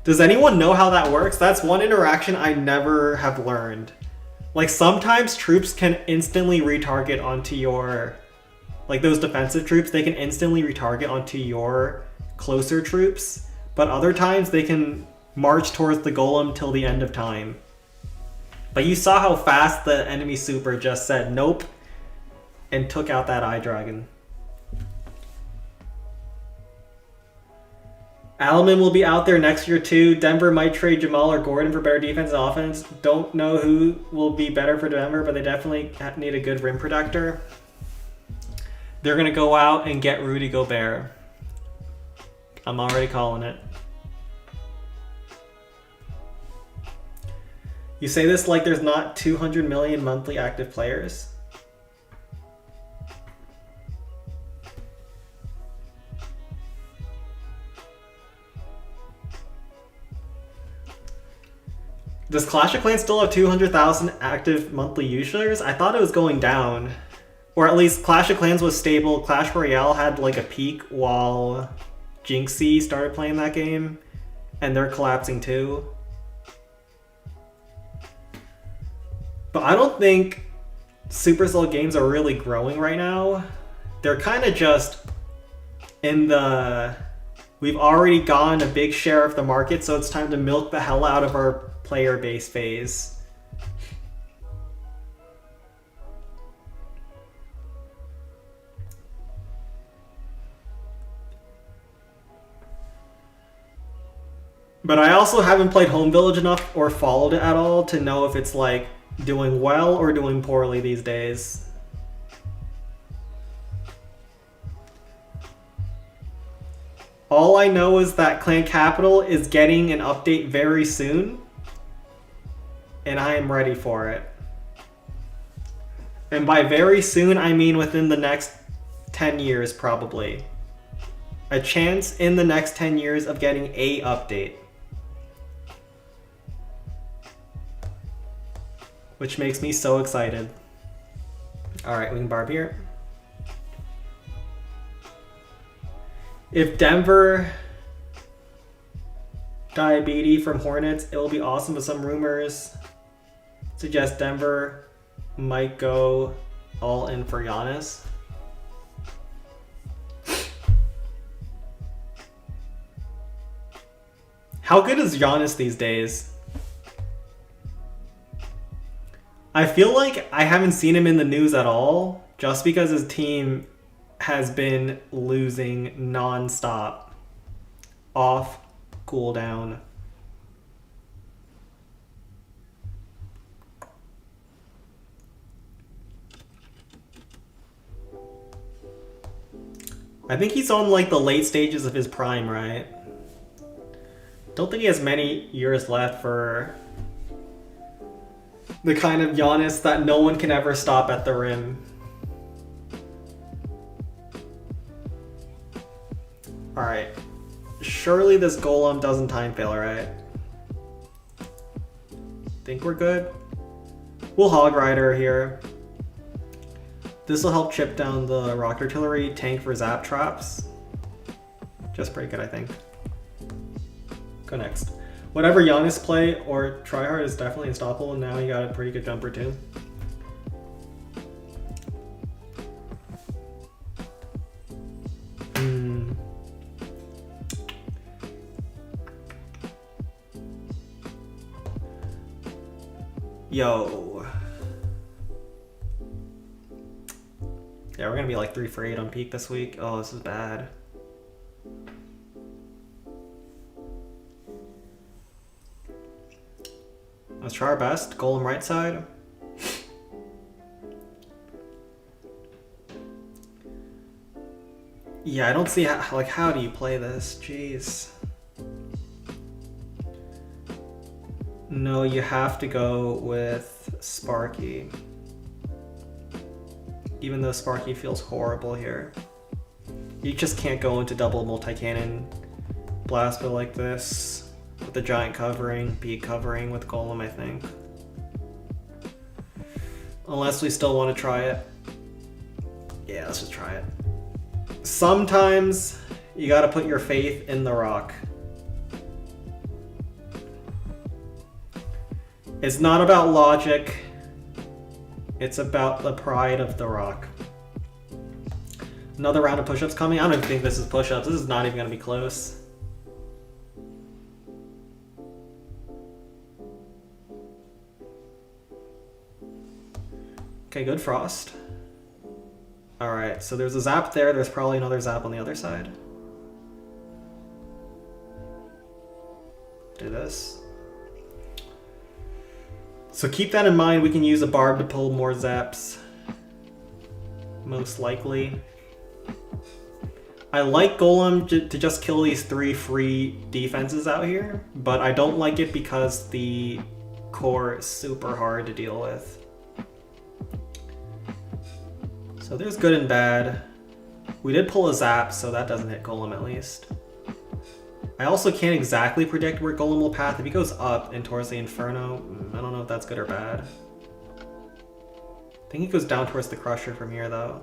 S1: Does anyone know how that works? That's one interaction I never have learned. Like, sometimes troops can instantly retarget onto your... like, those defensive troops, they can instantly retarget onto your closer troops. But other times, they can march towards the Golem till the end of time. But you saw how fast the enemy super just said nope and took out that Eye Dragon. Alaman will be out there next year too. Denver might trade Jamal or Gordon for better defense and offense. Don't know who will be better for Denver, but they definitely need a good rim protector. They're going to go out and get Rudy Gobert. I'm already calling it. You say this like there's not 200 million monthly active players. Does Clash of Clans still have 200,000 active monthly users? I thought it was going down. Or at least Clash of Clans was stable. Clash Royale had like a peak while Jinxie started playing that game. And they're collapsing too. But I don't think Supercell games are really growing right now. They're kind of just in the... We've already gotten a big share of the market, so it's time to milk the hell out of our player base phase. But I also haven't played Home Village enough or followed it at all to know if it's like doing well or doing poorly these days. All I know is that Clan Capital is getting an update very soon, and I am ready for it. And by very soon, I mean within the next 10 years, probably. A chance in the next 10 years of getting a update. Which makes me so excited. Alright, we can barb here. If Denver diabetes from Hornets, it will be awesome, but some rumors suggest Denver might go all in for Giannis. How good is Giannis these days? I feel like I haven't seen him in the news at all, just because his team has been losing non-stop. Off, cooldown. I think he's on like the late stages of his prime, right? Don't think he has many years left for the kind of Giannis that no one can ever stop at the rim. Alright. Surely this golem doesn't time fail, right? Think we're good? We'll Hog Rider here. This will help chip down the rocket artillery, tank for zap traps. Just pretty good, I think. Go next. Whatever Giannis play or tryhard is definitely unstoppable, and now he got a pretty good jumper too. Yo. Yeah, we're gonna be like 3 for 8 on peak this week. Oh, this is bad. Let's try our best. Golem right side. Yeah, I don't see how, like, how do you play this? Jeez. No, you have to go with Sparky. Even though Sparky feels horrible here. You just can't go into double multi-cannon blast bow like this. With the giant covering, peak covering with Golem, I think. Unless we still want to try it. Yeah, let's just try it. Sometimes you gotta put your faith in the rock. It's not about logic. It's about the pride of the rock. Another round of push-ups coming. I don't even think this is push-ups. This is not even gonna be close. Okay, good frost. Alright, so there's a zap there. There's probably another zap on the other side. Do this. So keep that in mind. We can use a barb to pull more zaps. Most likely. I like Golem to just kill these 3 free defenses out here, but I don't like it because the core is super hard to deal with. So there's good and bad. We did pull a zap, so that doesn't hit Golem at least. I also can't exactly predict where Golem will path. If he goes up and towards the Inferno, I don't know if that's good or bad. I think he goes down towards the Crusher from here, though.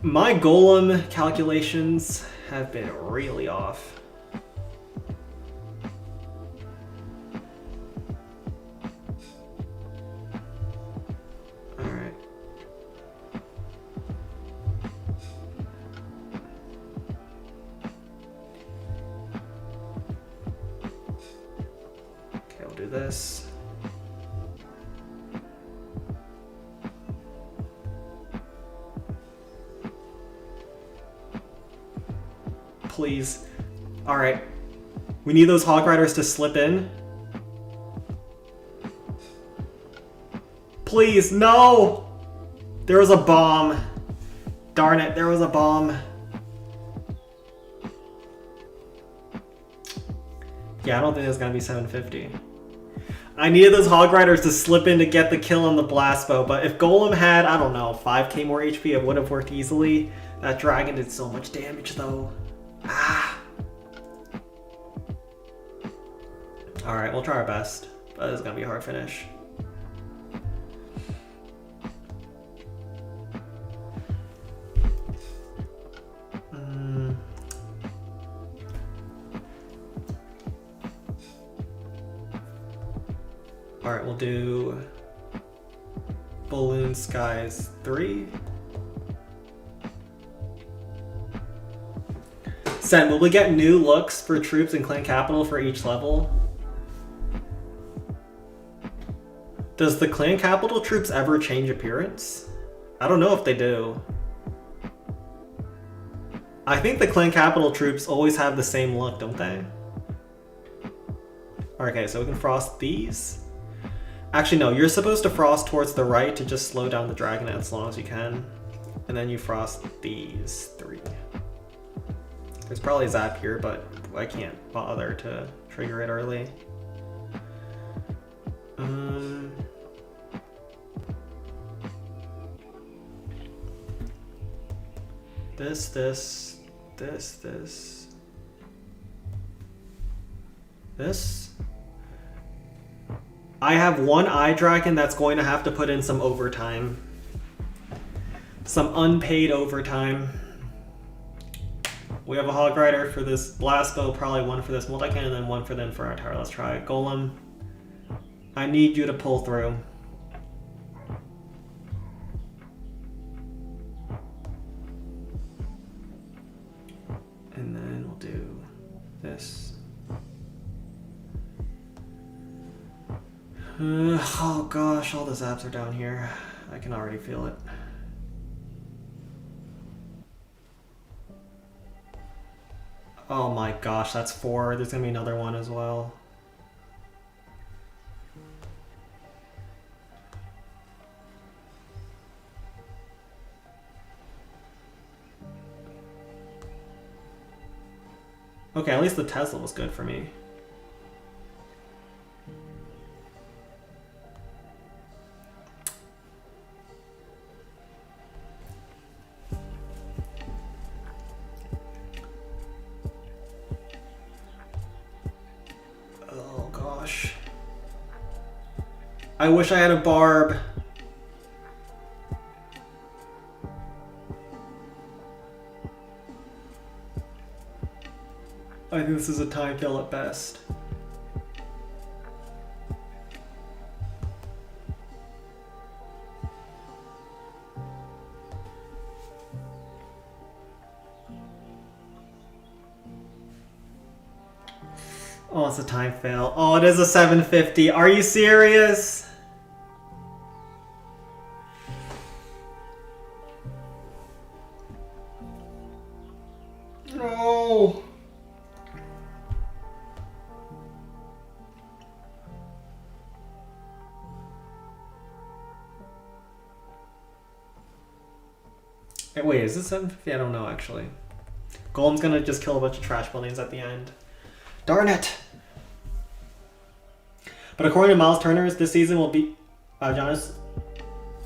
S1: My golem calculations have been really off. Alright. Okay, we'll do this. Please. Alright. We need those Hog Riders to slip in. Please, no! There was a bomb. Darn it, there was a bomb. Yeah, I don't think it's gonna be 750. I needed those Hog Riders to slip in to get the kill on the blast bow, but if Golem had, I don't know, 5k more HP, it would have worked easily. That dragon did so much damage though. Ah. Alright, we'll try our best, but it's gonna be a hard finish. Alright, we'll do Balloon Skies 3. Sen, will we get new looks for troops in Clan Capital for each level? Does the Clan Capital troops ever change appearance? I don't know if they do. I think the Clan Capital troops always have the same look, don't they? Okay, so we can frost these. Actually, no, you're supposed to frost towards the right to just slow down the dragon as long as you can. And then you frost these 3. There's probably a zap here, but I can't bother to trigger it early. This. I have one eye dragon that's going to have to put in some overtime. Some unpaid overtime. We have a Hog Rider for this blast bow, probably one for this multi-cannon, and then one for them for our tower. Let's try it. Golem, I need you to pull through. And then we'll do this. Oh gosh, all the zaps are down here. I can already feel it. Oh my gosh, that's 4. There's gonna be another one as well. Okay, at least the Tesla was good for me. Oh gosh. I wish I had a barb. I think this is a time kill at best. Oh, it's a time fail. Oh, it is a 750. Are you serious? No. Wait, is this 750? I don't know, actually. Golem's gonna just kill a bunch of trash buildings at the end. Darn it! But according to Miles Turner, this season will be... Jonas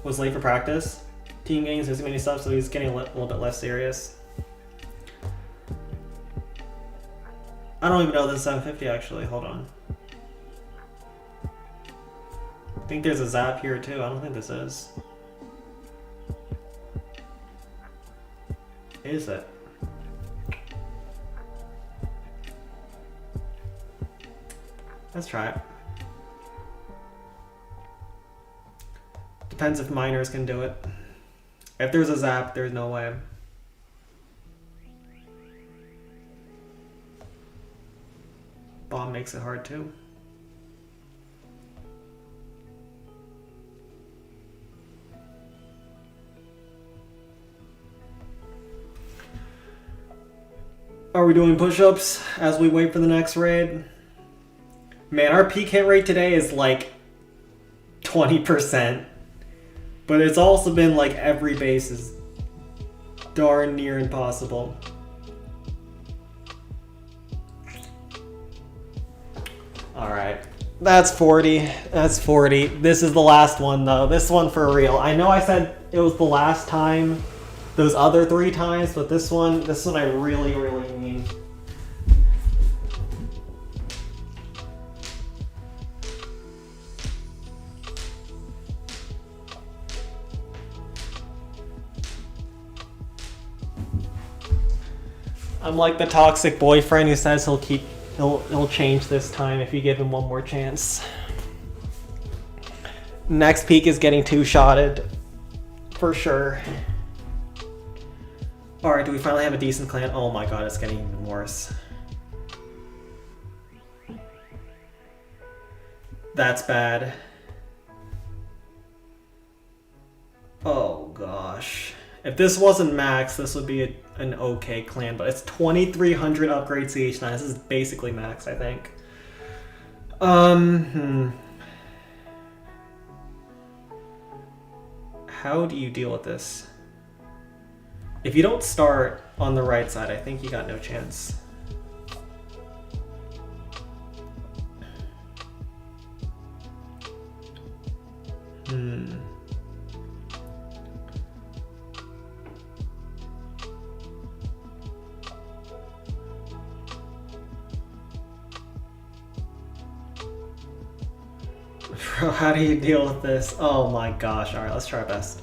S1: was late for practice. Team games, there's many stuff, so he's getting a little bit less serious. I don't even know this is 750, actually. Hold on. I think there's a zap here, too. I don't think this is. is it? Let's try it. Depends if miners can do it. If there's a zap, there's no way. Bomb makes it hard too. Are we doing push-ups as we wait for the next raid? Man, our peak hit rate today is like 20%. But it's also been like every base is darn near impossible. Alright. That's 40. That's 40. This is the last one though. This one for real. I know I said it was the last time those other 3 times, but this one I really, really mean. I'm like the toxic boyfriend who says he'll change this time if you give him one more chance. Next peak is getting 2-shotted. For sure. Alright, do we finally have a decent clan? Oh my god, it's getting even worse. That's bad. Oh gosh. If this wasn't max, this would be an okay clan, but it's 2300 upgrade CH9. This is basically max, I think. How do you deal with this? If you don't start on the right side, I think you got no chance. Bro, how do you deal with this? Oh my gosh. Alright, let's try our best.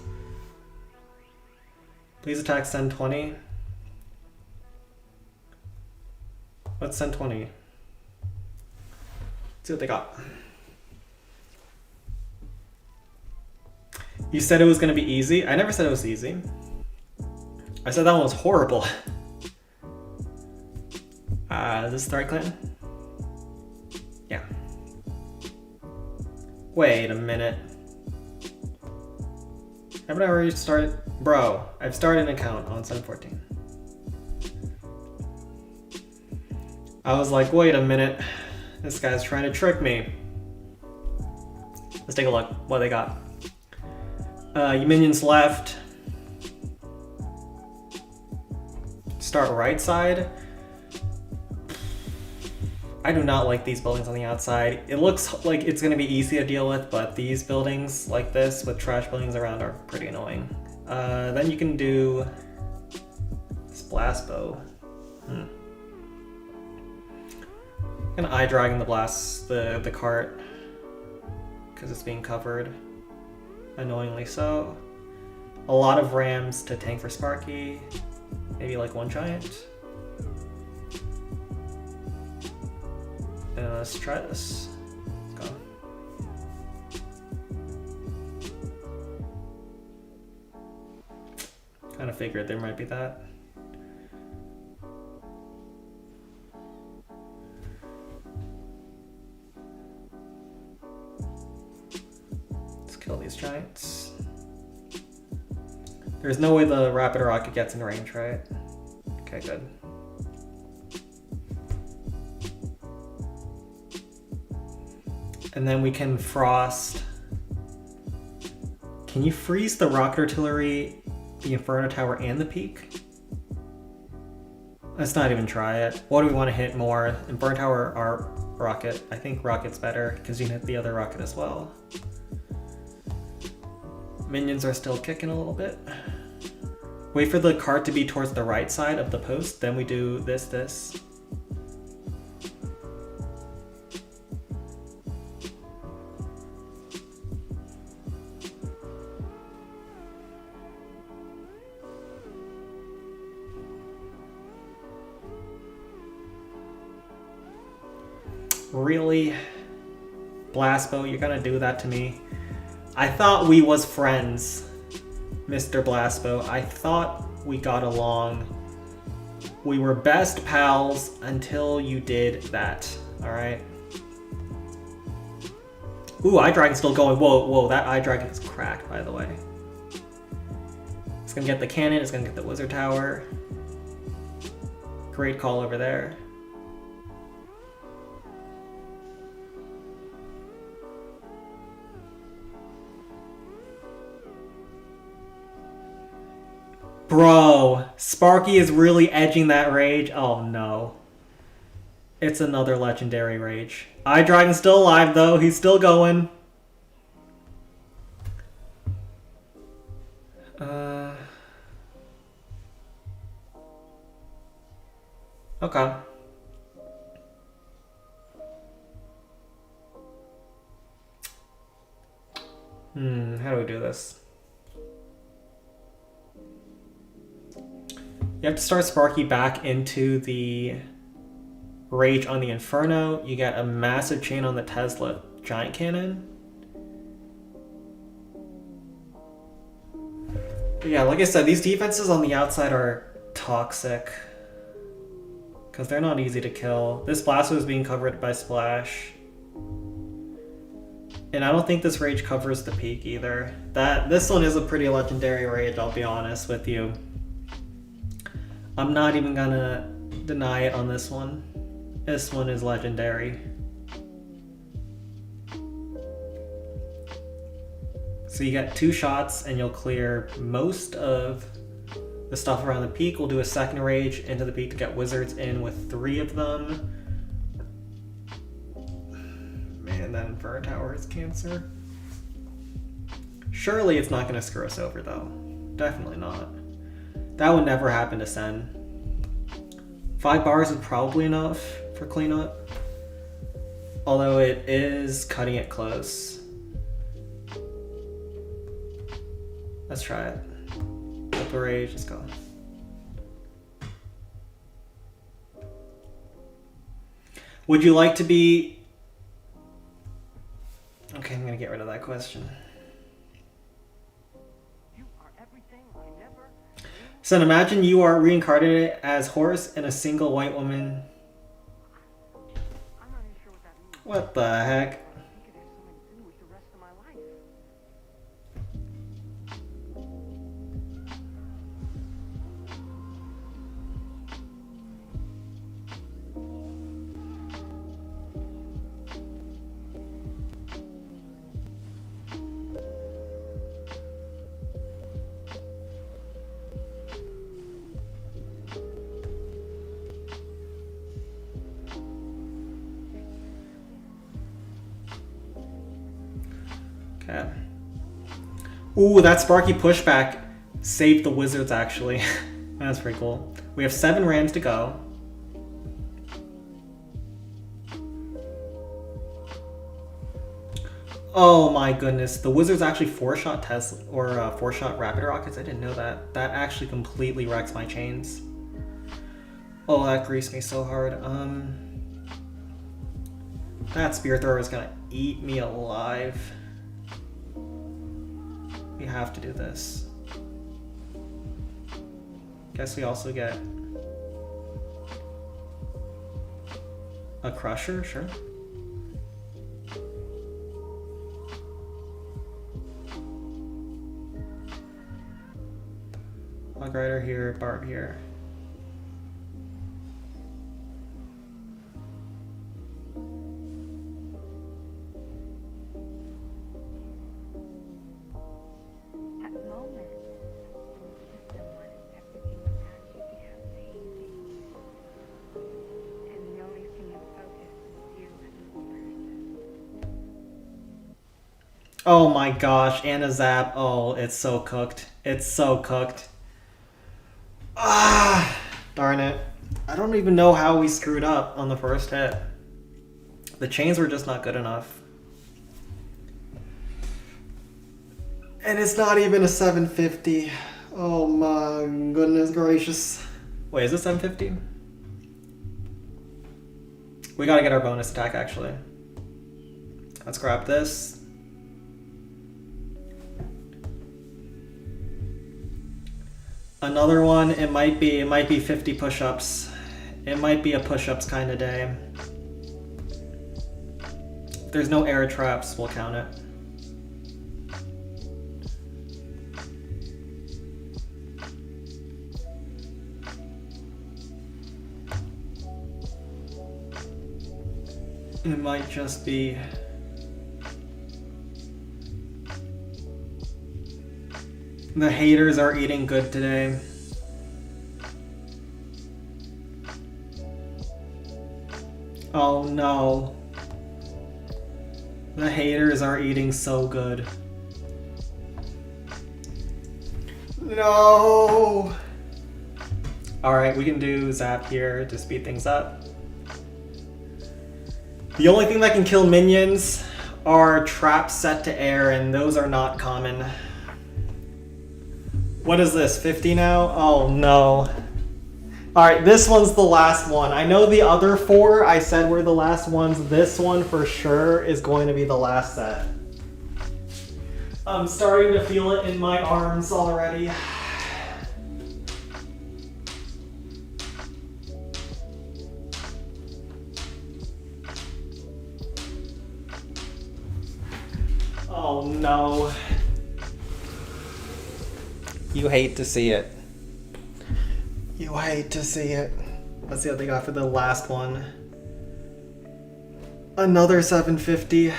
S1: Please attack send 20. Let's send 20. Let's see what they got. You said it was going to be easy? I never said it was easy. I said that one was horrible. Is this the right clan? Yeah. Wait a minute. Haven't I already started? Bro, I've started an account on 714. I was like, wait a minute. This guy's trying to trick me. Let's take a look. What they got. You minions left. Start right side. I do not like these buildings on the outside. It looks like it's going to be easy to deal with, but these buildings like this with trash buildings around are pretty annoying. Then you can do this blast bow. Gonna eye dragon the blast, the cart, because it's being covered. Annoyingly so. A lot of rams to tank for Sparky. Maybe like one giant. Let's try this. Let's go. Kind of figured there might be that. Let's kill these giants. There's no way the rapid rocket gets in range, right? Okay, good. And then we can frost. Can you freeze the rocket artillery, the Inferno Tower, and the peak? Let's not even try it. What do we want to hit more? Inferno Tower or rocket? I think rocket's better because you can hit the other rocket as well. Minions are still kicking a little bit. Wait for the cart to be towards the right side of the post, then we do this. Really? Blastbow, you're gonna do that to me? I thought we was friends, Mr. Blastbow. I thought we got along. We were best pals until you did that, alright? Ooh, Eye Dragon's still going. Whoa, whoa, that Eye Dragon is cracked, by the way. It's gonna get the cannon, it's gonna get the Wizard Tower. Great call over there. Bro, Sparky is really edging that rage. Oh no. It's another legendary rage. Eye Dragon's still alive though, he's still going. Okay. How do we do this? You have to start Sparky back into the rage on the Inferno. You get a massive chain on the Tesla Giant Cannon. But yeah, like I said, these defenses on the outside are toxic. Because they're not easy to kill. This Blasto is being covered by Splash. And I don't think this rage covers the peak either. This one is a pretty legendary rage, I'll be honest with you. I'm not even gonna deny it on this one. This one is legendary. So you get 2 shots and you'll clear most of the stuff around the peak. We'll do a second rage into the peak to get wizards in with 3 of them. Man, that Inferno Tower is cancer. Surely it's not going to screw us over though. Definitely not. That would never happen to Sen. 5 bars is probably enough for cleanup. Although it is cutting it close. Let's try it. Triple rage, let's go. Would you like to be... Okay, I'm gonna get rid of that question. So imagine you are reincarnated as Horse and a single white woman. What the heck? Okay. Ooh, that Sparky pushback saved the wizards, actually. That's pretty cool. We have 7 Rams to go. Oh my goodness. The wizards actually 4-shot Tesla, or 4-shot Rapid Rockets. I didn't know that. That actually completely wrecks my chains. Oh, that greased me so hard. That Spear Thrower is gonna eat me alive. We have to do this. Guess we also get a Crusher, sure. Hog Rider here, Barb here. Oh my gosh, and a zap. Oh, it's so cooked. It's so cooked. Ah, darn it. I don't even know how we screwed up on the first hit. The chains were just not good enough. And it's not even a 750. Oh my goodness gracious. Wait, is it 750? We gotta get our bonus attack, actually. Let's grab this. Another one, it might be 50 push-ups. It might be a push-ups kind of day. If there's no air traps, we'll count it. It might just be... The haters are eating good today. Oh no. The haters are eating so good. No! Alright, we can do Zap here to speed things up. The only thing that can kill minions are traps set to air, and those are not common. What is this, 50 now? Oh no. Alright, this one's the last one. I know the other 4 I said were the last ones. This one for sure is going to be the last set. I'm starting to feel it in my arms already. Oh no. You hate to see it. You hate to see it. Let's see what they got for the last one. Another 750.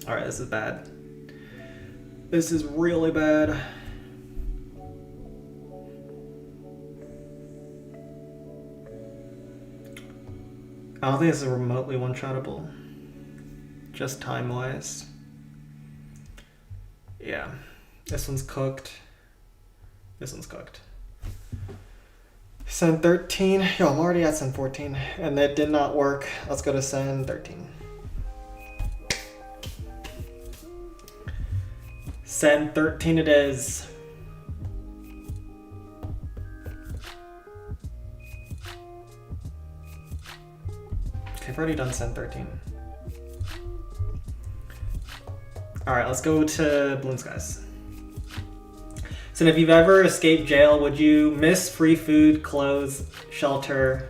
S1: Alright, this is bad. This is really bad. I don't think this is remotely one-shottable. Just time-wise. Yeah. This one's cooked. This one's cooked. Send 13. Yo, I'm already at send 14. And that did not work. Let's go to send 13. Send 13 it is. Okay, I've already done send 13. Alright, let's go to Balloon Skies. So if you've ever escaped jail, would you miss free food, clothes, shelter?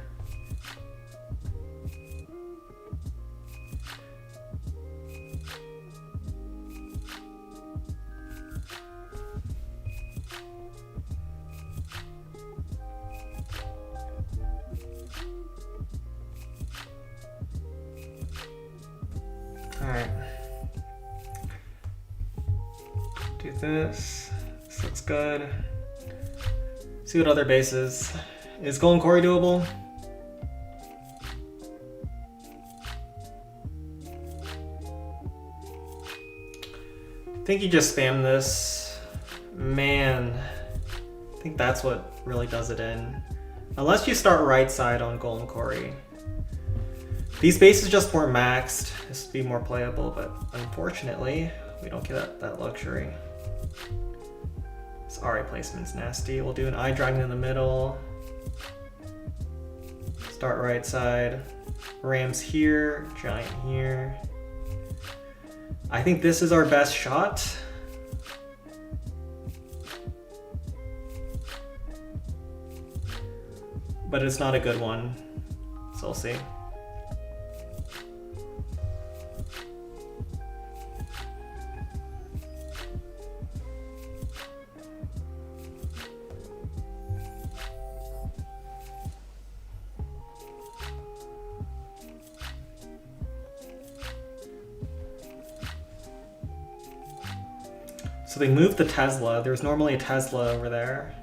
S1: Alright. Do this. This looks good. See what other bases. Is Golden Quarry doable? I think you just spam this. Man. I think that's what really does it in. Unless you start right side on Golden Quarry. These bases just weren't maxed. This would be more playable, but unfortunately, we don't get that luxury. This RA placement's nasty. We'll do an Eye Dragon in the middle. Start right side. Rams here, Giant here. I think this is our best shot. But it's not a good one, so we'll see. So they moved the Tesla. There's normally a Tesla over there,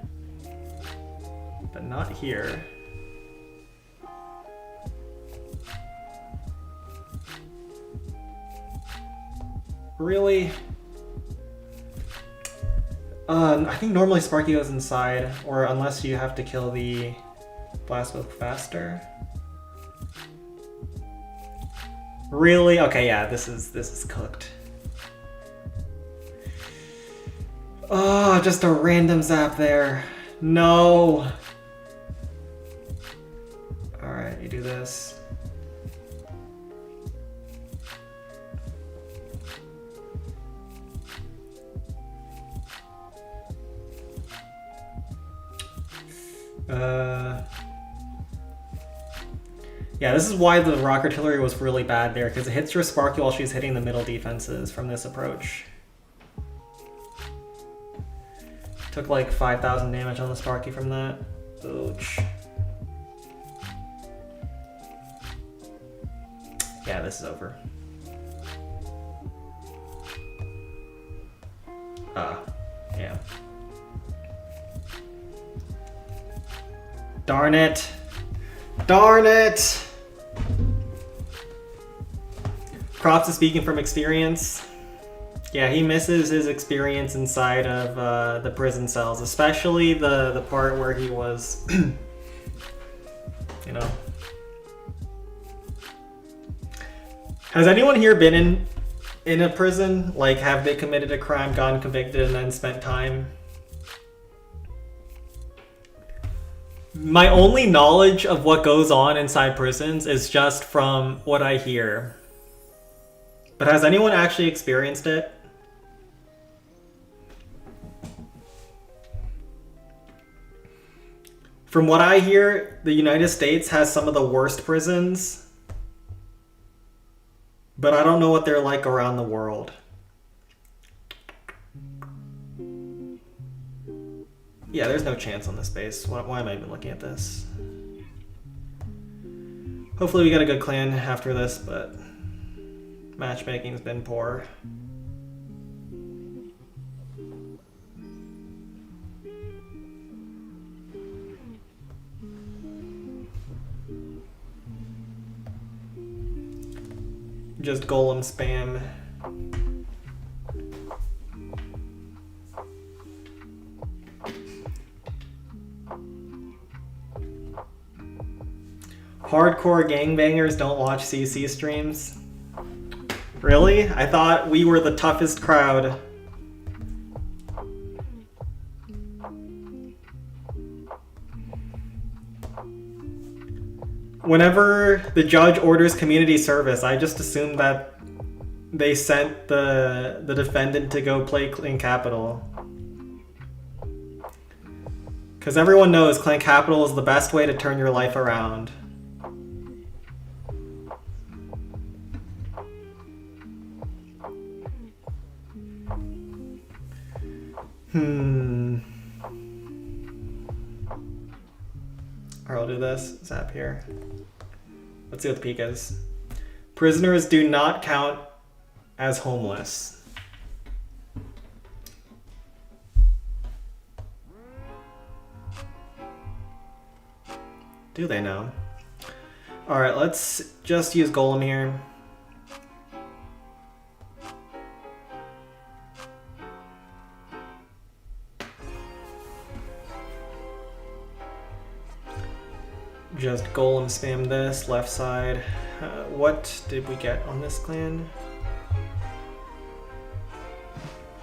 S1: but not here. Really? I think normally Sparky goes inside, or unless you have to kill the blast book faster. Really? Okay, yeah, this is cooked. Oh, just a random zap there. No. do this. Yeah, this is why the rock artillery was really bad there, because it hits your Sparky while she's hitting the middle defenses from this approach. Took like 5,000 damage on the Sparky from that. Ouch. Yeah, this is over. Yeah. Darn it. Darn it! Props to speaking from experience. Yeah, he misses his experience inside of the prison cells, especially the part where he was, you know. Has anyone here been in a prison? Like, have they committed a crime, gotten convicted, and then spent time? My only knowledge of what goes on inside prisons is just from what I hear. But has anyone actually experienced it? From what I hear, the United States has some of the worst prisons. But I don't know what they're like around the world. Yeah, there's no chance on this base. Why am I even looking at this? Hopefully we get a good clan after this, but matchmaking's been poor. Just golem spam. Hardcore gangbangers don't watch CC streams. Really? I thought we were the toughest crowd. Whenever the judge orders community service, I just assumed that they sent the defendant to go play Clan Capital. Because everyone knows Clan Capital is the best way to turn your life around. Alright, I'll do this. Zap here. Let's see what the peak is. Prisoners do not count as homeless. Do they know? Alright, let's just use Golem here. Just golem spam this, left side. What did we get on this clan?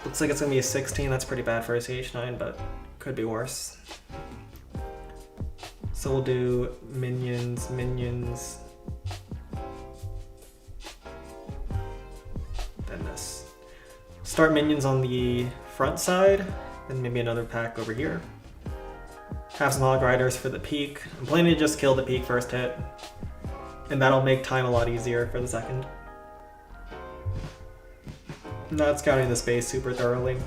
S1: Looks like it's gonna be a 16, that's pretty bad for a CH9, but could be worse. So we'll do minions, minions. Then this. Start minions on the front side, then maybe another pack over here. Have some hog riders for the peak. I'm planning to just kill the peak first hit, and that'll make time a lot easier for the second. Not scouting the space super thoroughly.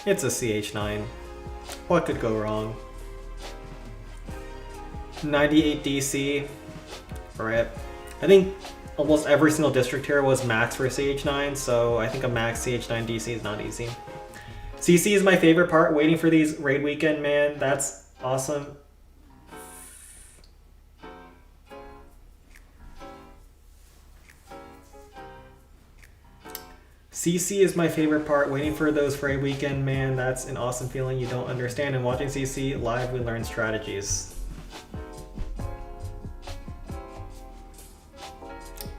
S1: It's a CH9. What could go wrong? 98 DC. Right. I think almost every single district here was max for CH9, so I think a max CH9 DC is not easy. CC is my favorite part, waiting for these raid weekend, man. That's awesome. CC is my favorite part, waiting for those raid weekend, man. That's an awesome feeling you don't understand. And watching CC live, we learn strategies.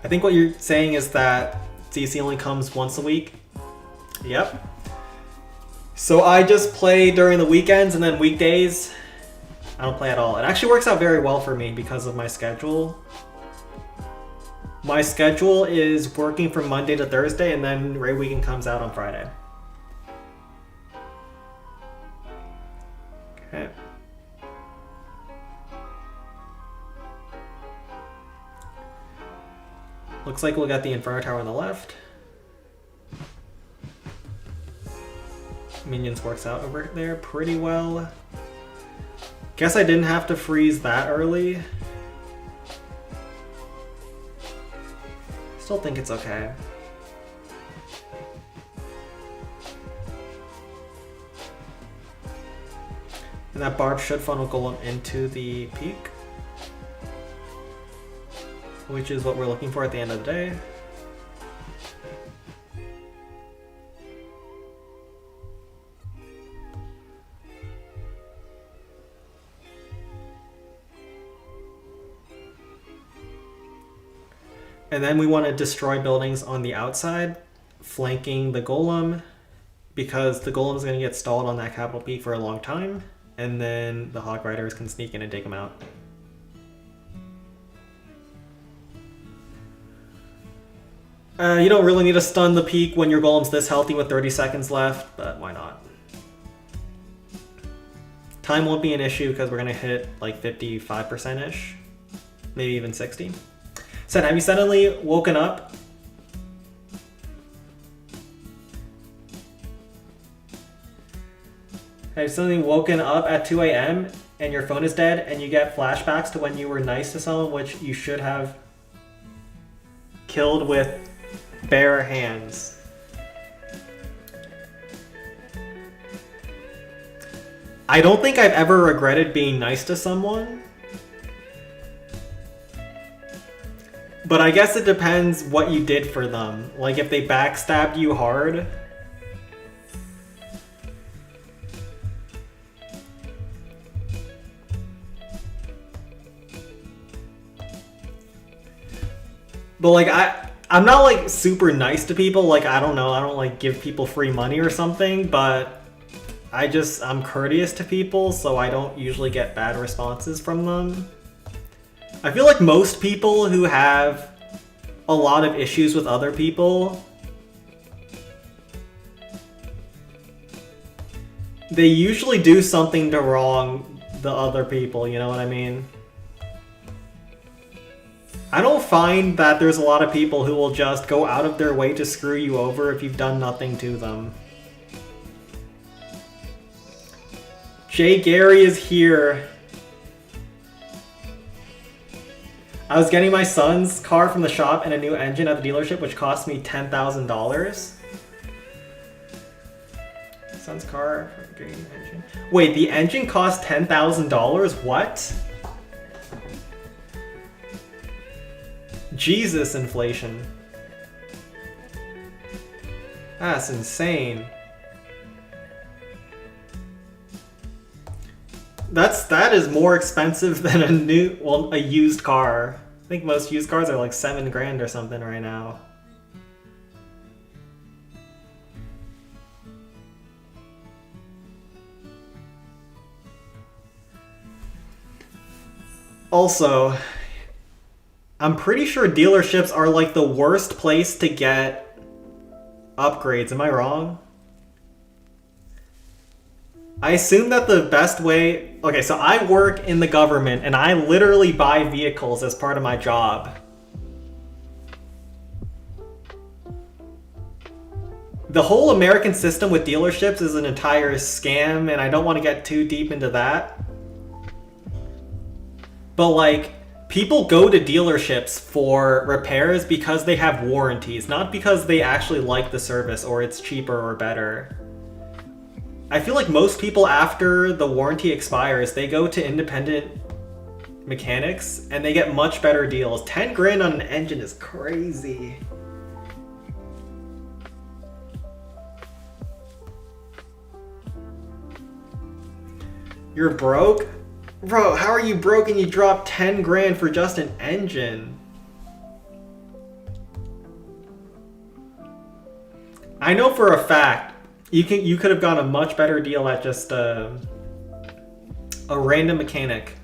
S1: I think what you're saying is that CC only comes once a week. Yep. So I just play during the weekends, and then weekdays I don't play at all. It actually works out very well for me because of my schedule. My schedule is working from Monday to Thursday, and then Raid Weekend comes out on Friday. Okay. Looks like we'll get the Inferno Tower on the left. Minions works out over there pretty well. Guess I didn't have to freeze that early. Still think it's okay. And that barb should funnel Golem into the peak, which is what we're looking for at the end of the day. And then we want to destroy buildings on the outside, flanking the Golem, because the Golem is going to get stalled on that capital peak for a long time, and then the Hawk Riders can sneak in and take him out. You don't really need to stun the peak when your Golem's this healthy with 30 seconds left, but why not? Time won't be an issue because we're going to hit like 55%-ish, maybe even 60. Said, have you suddenly woken up? Have you suddenly woken up at 2 a.m. and your phone is dead and you get flashbacks to when you were nice to someone which you should have killed with bare hands? I don't think I've ever regretted being nice to someone. But I guess it depends what you did for them. Like if they backstabbed you hard. But like I'm not like super nice to people. Like I don't know, I don't like give people free money or something, but I'm courteous to people, so I don't usually get bad responses from them. I feel like most people who have a lot of issues with other people, they usually do something to wrong the other people, you know what I mean? I don't find that there's a lot of people who will just go out of their way to screw you over if you've done nothing to them. Jay Gary is here. I was getting my son's car from the shop and a new engine at the dealership, which cost me $10,000. Son's car, green engine. Wait, the engine cost $10,000? What? Jesus, inflation. That's insane. That is more expensive than a used car. I think most used cars are like $7 grand or something right now. Also, I'm pretty sure dealerships are like the worst place to get upgrades. Am I wrong? I assume that the best way... Okay, so I work in the government and I literally buy vehicles as part of my job. The whole American system with dealerships is an entire scam, and I don't want to get too deep into that. But like, people go to dealerships for repairs because they have warranties, not because they actually like the service or it's cheaper or better. I feel like most people, after the warranty expires, they go to independent mechanics and they get much better deals. 10 grand on an engine is crazy. You're broke? Bro, how are you broke and you dropped 10 grand for just an engine? I know for a fact you could have gotten a much better deal at just a random mechanic.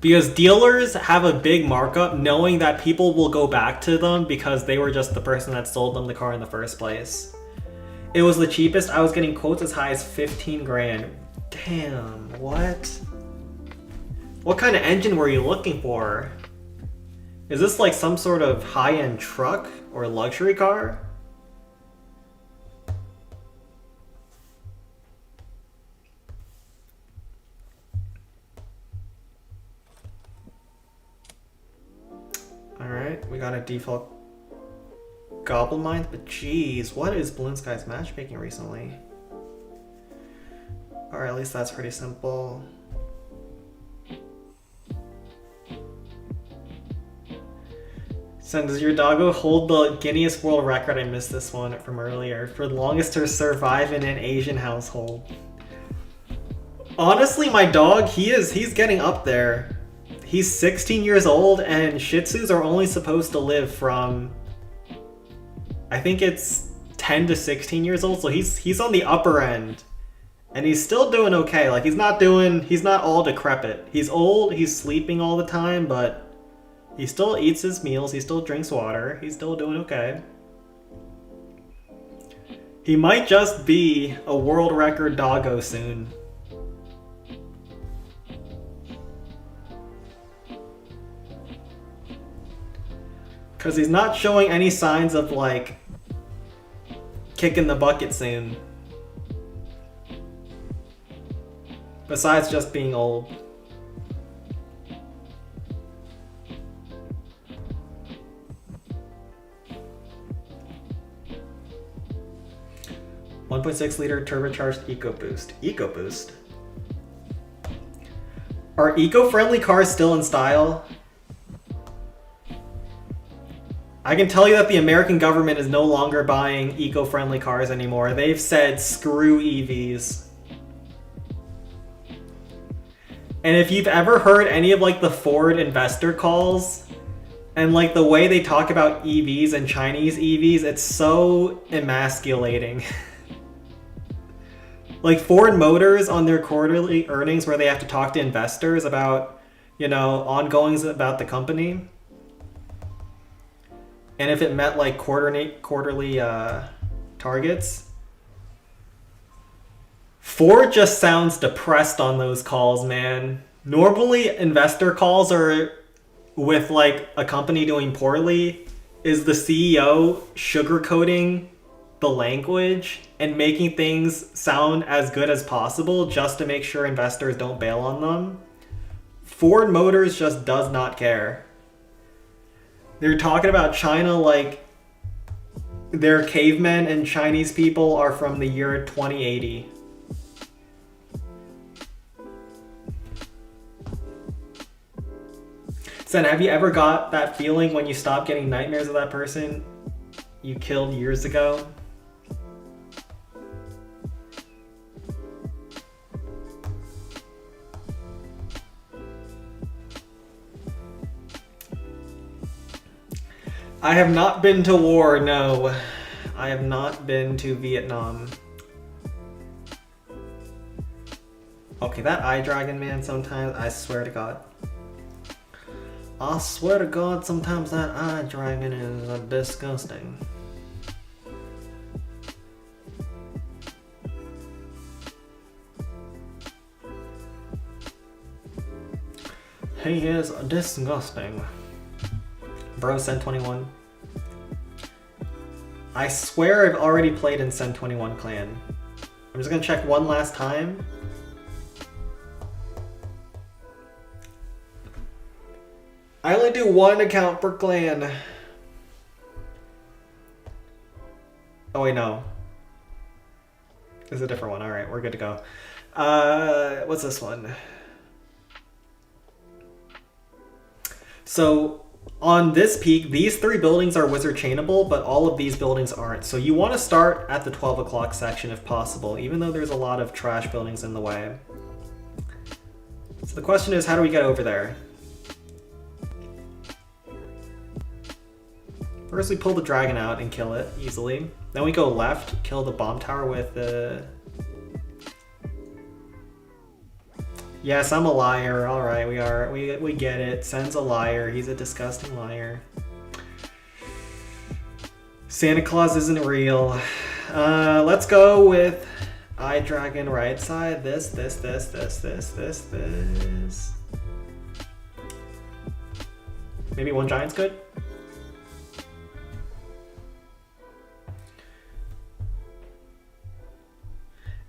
S1: Because dealers have a big markup knowing that people will go back to them because they were just the person that sold them the car in the first place. It was the cheapest. I was getting quotes as high as 15 grand. Damn, what? What kind of engine were you looking for? Is this like some sort of high-end truck or luxury car? Alright, we got a default Goblin Mine, but geez, what is Balloon Sky's matchmaking recently? Alright, at least that's pretty simple. So does your doggo hold the Guinness World Record? I missed this one from earlier. For the longest to survive in an Asian household. Honestly, my dog, he's getting up there. He's 16 years old, and Shih Tzus are only supposed to live from, I think it's 10 to 16 years old, so he's on the upper end. And he's still doing okay. Like, he's not all decrepit. He's old, he's sleeping all the time, but he still eats his meals, he still drinks water, he's still doing okay. He might just be a world record doggo soon. Because he's not showing any signs of, like, kicking the bucket soon. Besides just being old. .6-liter turbocharged EcoBoost. EcoBoost? Are eco-friendly cars still in style? I can tell you that the American government is no longer buying eco-friendly cars anymore. They've said screw EVs. And if you've ever heard any of like the Ford investor calls and like the way they talk about EVs and Chinese EVs, it's so emasculating. Like Ford Motors on their quarterly earnings where they have to talk to investors about, you know, ongoings about the company. And if it met like quarterly targets, Ford just sounds depressed on those calls, man. Normally, investor calls are with like a company doing poorly. Is the CEO sugarcoating the language and making things sound as good as possible just to make sure investors don't bail on them? Ford Motors just does not care. They're talking about China like they're cavemen and Chinese people are from the year 2080. Sen, have you ever got that feeling when you stop getting nightmares of that person you killed years ago? I have not been to war, no. I have not been to Vietnam. Okay, that eye dragon, man, sometimes, I swear to God. I swear to God, sometimes that eye dragon is disgusting. He is disgusting. Bro, Sen 21. I swear I've already played in Sen 21 clan. I'm just gonna check one last time. I only do one account per clan. Oh wait, no. This is a different one. Alright, we're good to go. What's this one? So, on this peak, these 3 buildings are wizard chainable, but all of these buildings aren't. So you want to start at the 12 o'clock section if possible, even though there's a lot of trash buildings in the way. So the question is, how do we get over there? First we pull the dragon out and kill it easily. Then we go left, kill the bomb tower with the... Yes, I'm a liar. Alright, we get it. Sen's a liar. He's a disgusting liar. Santa Claus isn't real. Let's go with Eye Dragon right side. This. Maybe one giant's good?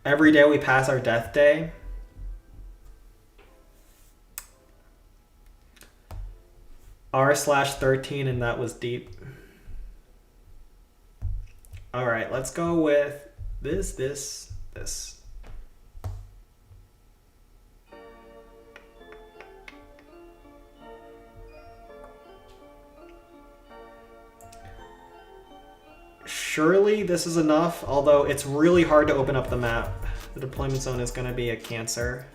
S1: Every day we pass our death day. R/13 and that was deep. Alright, let's go with this. Surely this is enough, although it's really hard to open up the map. The deployment zone is going to be a cancer.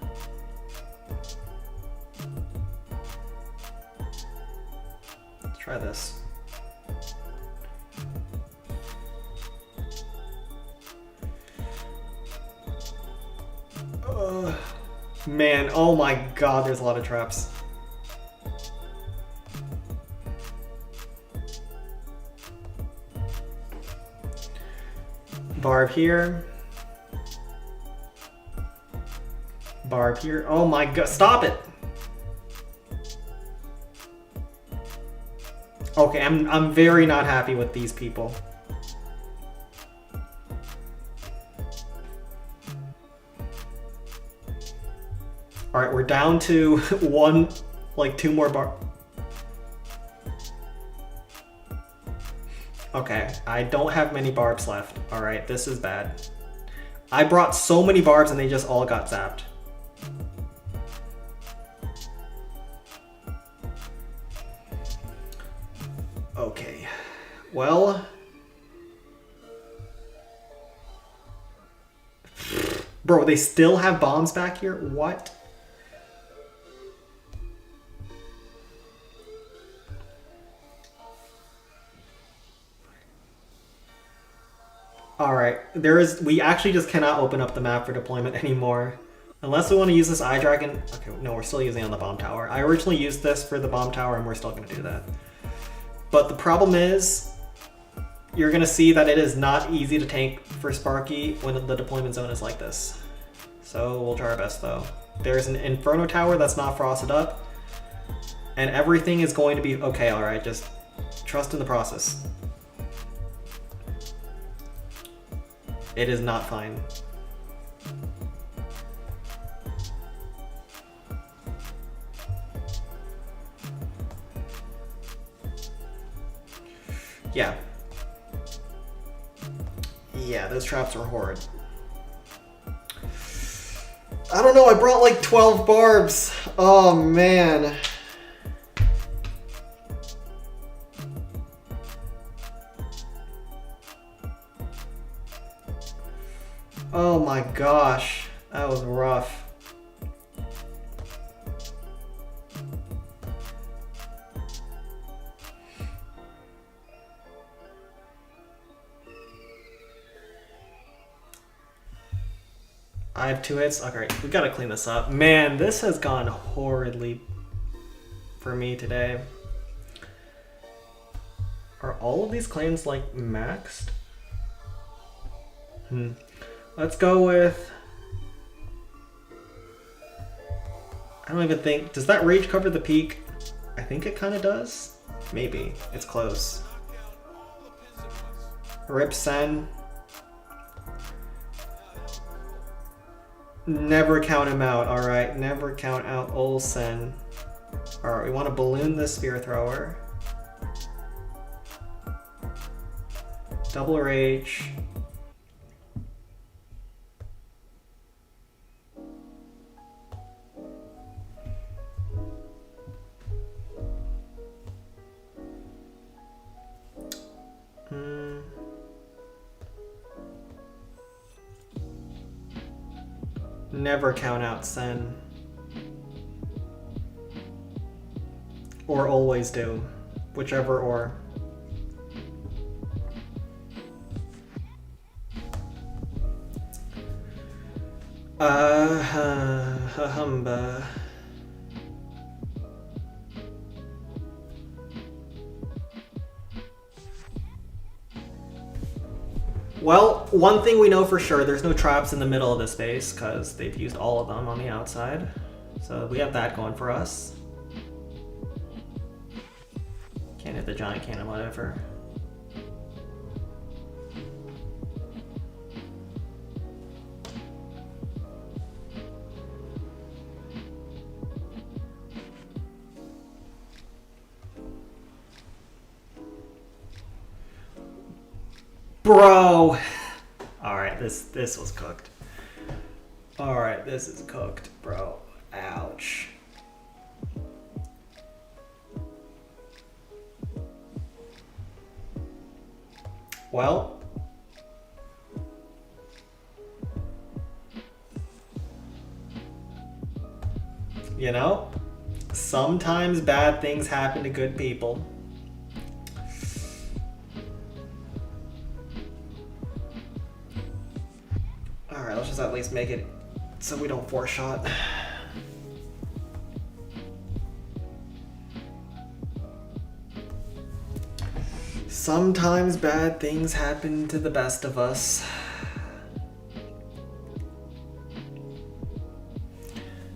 S1: Let's try this. Man, oh my god, there's a lot of traps. Barb here. Barb here. Oh my god, stop it! Okay, I'm very not happy with these people. Alright, we're down to two more bar. Okay, I don't have many barbs left. Alright, this is bad. I brought so many barbs and they just all got zapped. Okay, well... Bro, they still have bombs back here? What? Alright, we actually just cannot open up the map for deployment anymore. Unless we want to use this Eye Dragon. Okay, no, we're still using it on the bomb tower. I originally used this for the bomb tower and we're still going to do that. But the problem is, you're going to see that it is not easy to tank for Sparky when the deployment zone is like this. So we'll try our best though. There's an Inferno tower that's not frosted up. And everything is going to be okay, alright, just trust in the process. It is not fine. Yeah. Yeah, those traps are horrid. I don't know, I brought like 12 barbs. Oh man. Oh my gosh, that was rough. I have 2 hits. Okay, we gotta clean this up. Man, this has gone horridly for me today. Are all of these claims like maxed? Let's go with... I don't even think... Does that rage cover the peak? I think it kind of does. Maybe. It's close. Rip Sen. Never count him out, alright. Never count out Olsen. Alright, we want to balloon this spear thrower. Double rage. Never count out Sen. Or always do. Whichever or. Humba. Well, one thing we know for sure, there's no traps in the middle of this base because they've used all of them on the outside. So we have that going for us. Can't hit the giant cannon, whatever. Bro! Alright, this was cooked. Alright, this is cooked, bro. Ouch. Well. You know, sometimes bad things happen to good people. Alright, let's just at least make it so we don't force shot. Sometimes bad things happen to the best of us.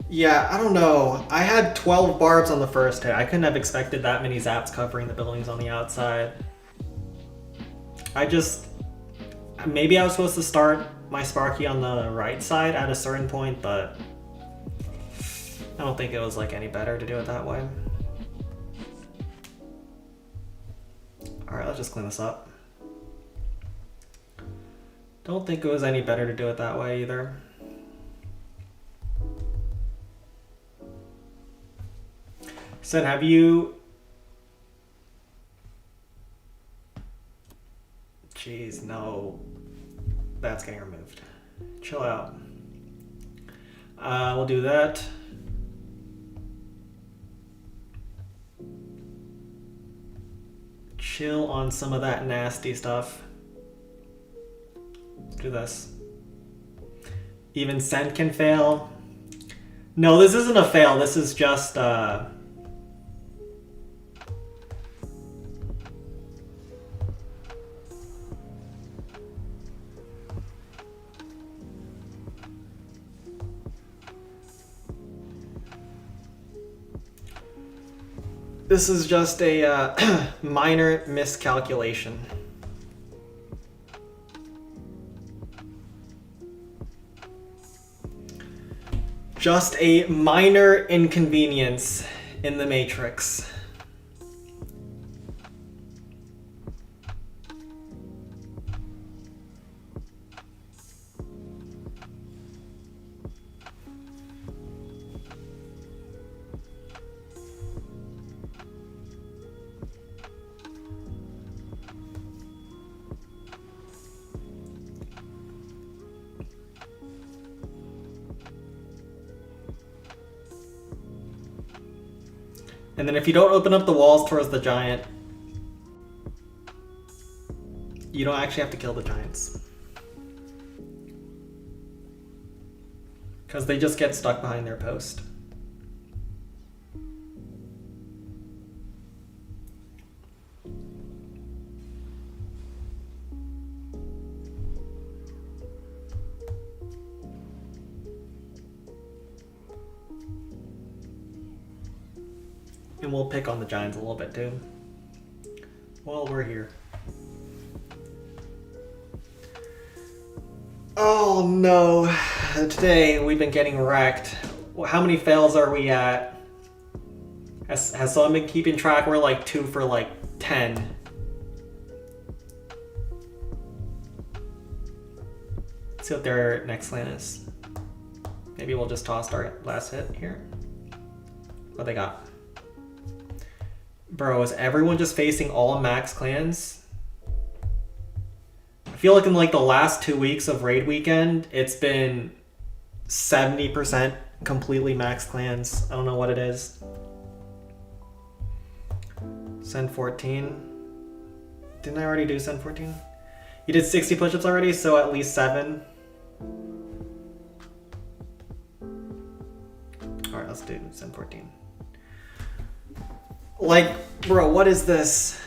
S1: Yeah, I don't know. I had 12 barbs on the first hit. I couldn't have expected that many zaps covering the buildings on the outside. Maybe I was supposed to start my Sparky on the right side at a certain point, but I don't think it was like any better to do it that way. Alright, let's just clean this up. Don't think it was any better to do it that way either. Said, have you... Jeez, no. That's getting removed. Chill out. We'll do that. Chill on some of that nasty stuff. Let's do this. Even Sent can fail. No, this isn't a fail. This is just... This is just a minor miscalculation. Just a minor inconvenience in the Matrix. And then if you don't open up the walls towards the giant, you don't actually have to kill the giants. Because they just get stuck behind their post. And we'll pick on the giants a little bit too. Well, we're here. Oh no. Today we've been getting wrecked. How many fails are we at? Has someone been keeping track? We're like 2 for like 10. Let's see what their next land is. Maybe we'll just toss our last hit here. What they got? Bro, is everyone just facing all max clans? I feel like in like the last 2 weeks of raid weekend, it's been 70% completely max clans. I don't know what it is. Send 14. Didn't I already do send 14? You did 60 push-ups already, so at least 7. let's do Zen 14. Like, bro, what is this?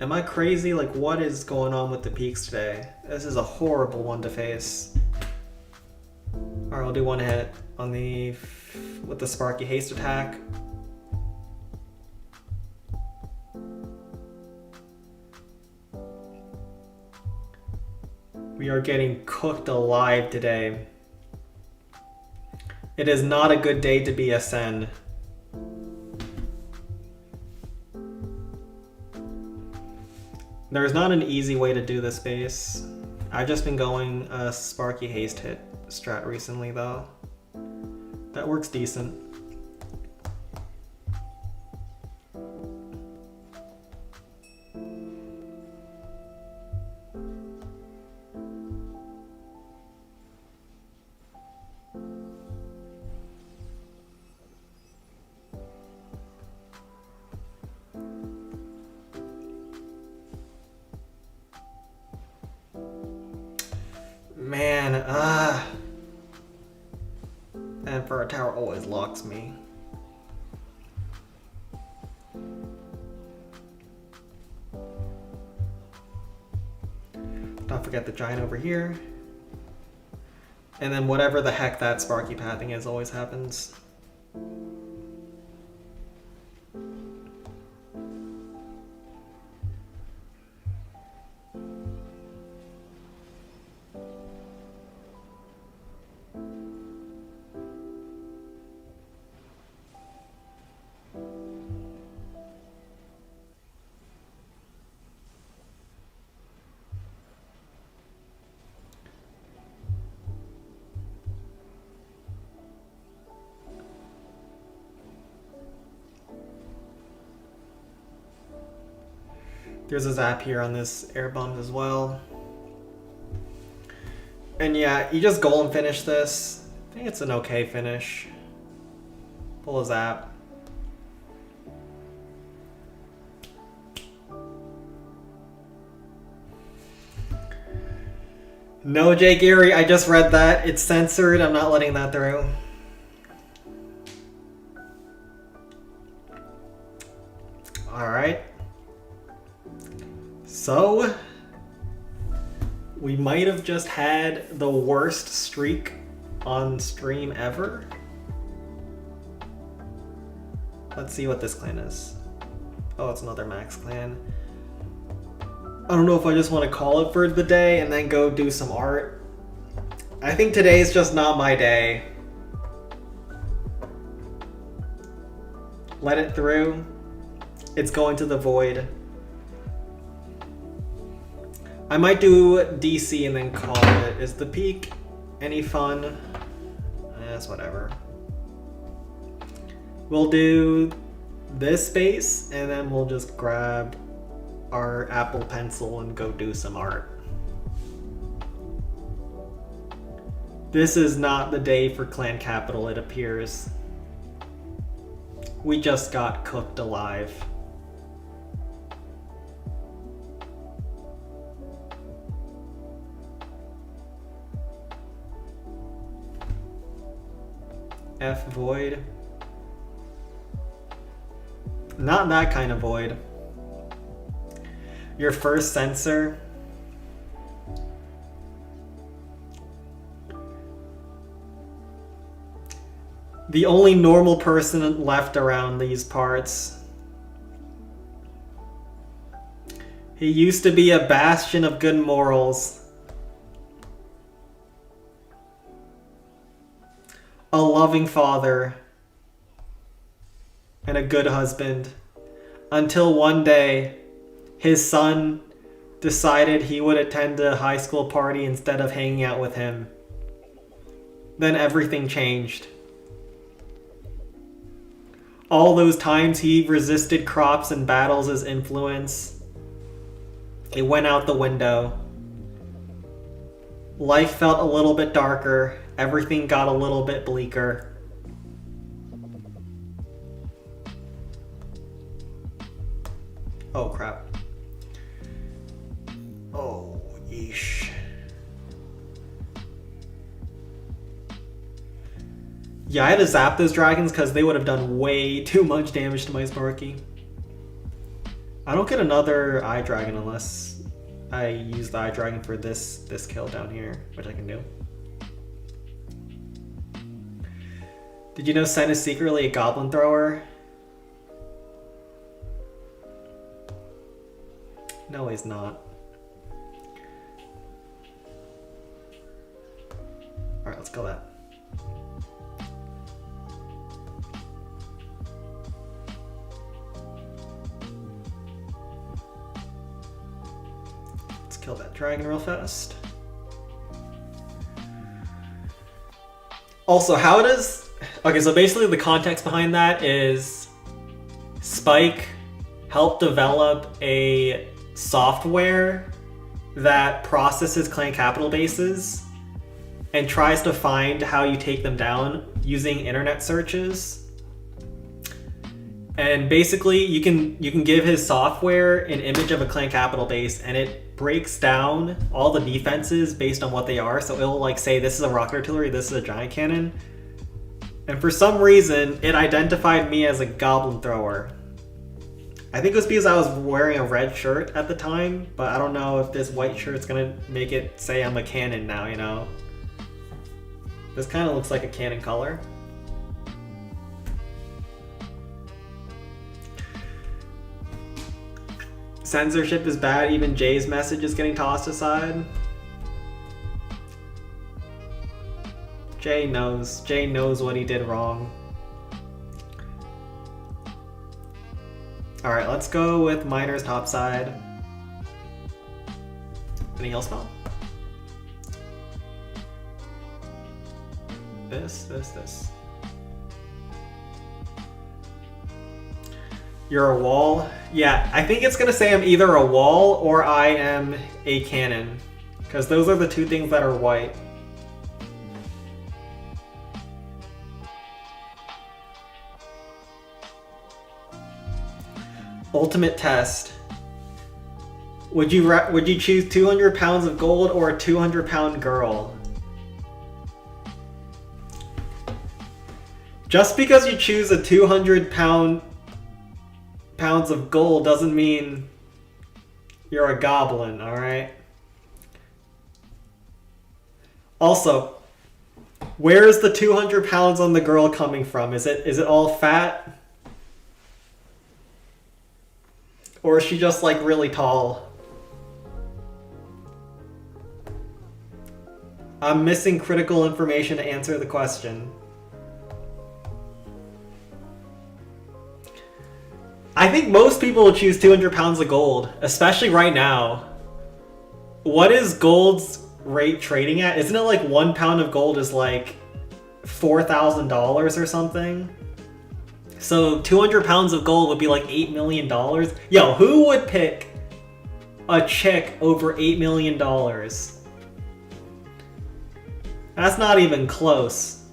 S1: Am I crazy? Like, what is going on with the peaks today? This is a horrible one to face. Alright, I'll do one hit on with the Sparky Haste attack. We are getting cooked alive today. It is not a good day to be a Sen. There's not an easy way to do this base. I've just been going a Sparky Haste hit strat recently though. That works decent. Man, and for a tower always locks me. Don't forget the giant over here. And then whatever the heck that Sparky pathing is always happens. There's a zap here on this air bomb as well. And yeah, you just golem finish this. I think it's an okay finish. Pull a zap. No, Jake Erie, I just read that. It's censored. I'm not letting that through. Alright. So, we might have just had the worst streak on stream ever. Let's see what this clan is. Oh, it's another Max clan. I don't know if I just want to call it for the day and then go do some art. I think today's just not my day. Let it through. It's going to the void. I might do DC and then call it. Is the peak any fun? That's whatever. We'll do this space and then we'll just grab our Apple Pencil and go do some art. This is not the day for Clan Capital, it appears. We just got cooked alive. F void. Not that kind of void. Your first censor. The only normal person left around these parts. He used to be a bastion of good morals. A loving father. And a good husband. Until one day, his son decided he would attend a high school party instead of hanging out with him. Then everything changed. All those times he resisted crops and battles as influence, it went out the window. Life felt a little bit darker. Everything got a little bit bleaker. Oh crap. Oh, yeesh. Yeah, I had to zap those dragons because they would have done way too much damage to my Sparky. I don't get another eye dragon unless I use the eye dragon for this kill down here, which I can do. Did you know Sen is secretly a goblin thrower? No, he's not. Alright, let's kill that. Let's kill that dragon real fast. Also, how does... Okay, so basically the context behind that is Spike helped develop a software that processes clan capital bases and tries to find how you take them down using internet searches. And basically you can give his software an image of a clan capital base and it breaks down all the defenses based on what they are. So it'll like say this is a rocket artillery, this is a giant cannon. And for some reason it identified me as a goblin thrower. I think it was because I was wearing a red shirt at the time, but I don't know if this white shirt's gonna make it say I'm a cannon now, you know? This kind of looks like a cannon color. Censorship is bad, even Jay's message is getting tossed aside. Jay knows what he did wrong. Alright, let's go with Miner's topside. Any heal spell? This. You're a wall? Yeah, I think it's gonna say I'm either a wall or I am a cannon. Because those are the two things that are white. Ultimate test. Would you choose 200 pounds of gold or a 200-pound girl? Just because you choose a 200 pounds of gold doesn't mean you're a goblin, alright? Also, where is the 200 pounds on the girl coming from? Is it all fat? Or is she just like really tall? I'm missing critical information to answer the question. I think most people will choose 200 pounds of gold, especially right now. What is gold's rate trading at? Isn't it like 1 pound of gold is like $4,000 or something? So 200 pounds of gold would be like $8 million. Yo, who would pick a chick over $8 million? That's not even close.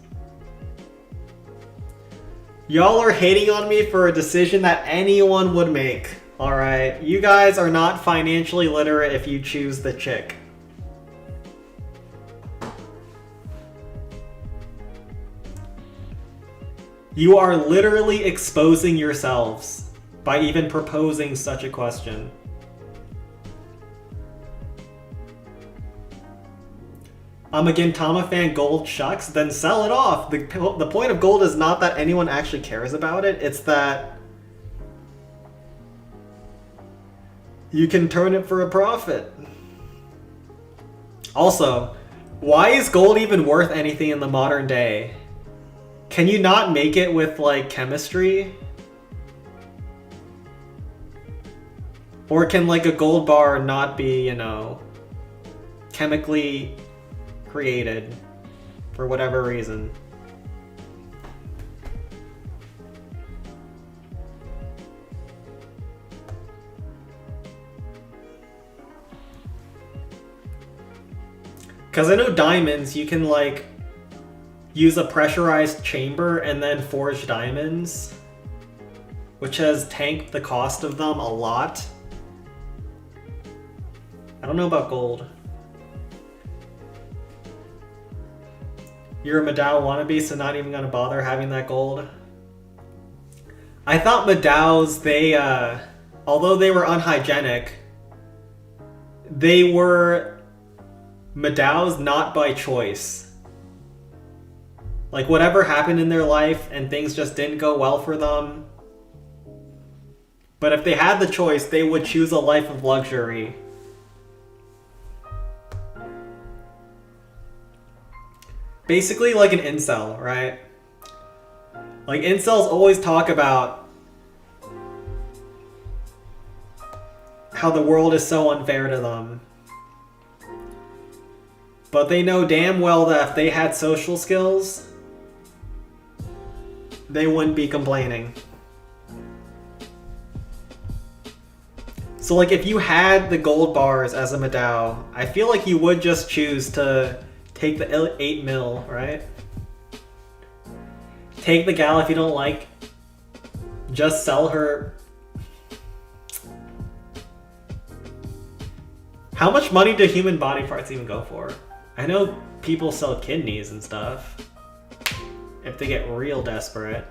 S1: Y'all are hating on me for a decision that anyone would make. Alright, you guys are not financially literate if you choose the chick. You are literally exposing yourselves by even proposing such a question. I'm a Gintama fan, gold shucks, then sell it off. The point of gold is not that anyone actually cares about it, it's that you can turn it for a profit. Also, why is gold even worth anything in the modern day? Can you not make it with like chemistry? Or can like a gold bar not be, you know, chemically created for whatever reason? Because I know diamonds, you can like use a pressurized chamber and then forge diamonds, which has tanked the cost of them a lot. I don't know about gold. You're a Madao wannabe, so not even gonna bother having that gold. I thought Madaos, although they were unhygienic, they were Madaos not by choice. Like, whatever happened in their life and things just didn't go well for them. But if they had the choice, they would choose a life of luxury. Basically like an incel, right? Like, incels always talk about how the world is so unfair to them. But they know damn well that if they had social skills, they wouldn't be complaining. So like, if you had the gold bars as a Madao, I feel like you would just choose to take the 8 mil, right? Take the gal if you don't like. Just sell her. How much money do human body parts even go for? I know people sell kidneys and stuff if they get real desperate.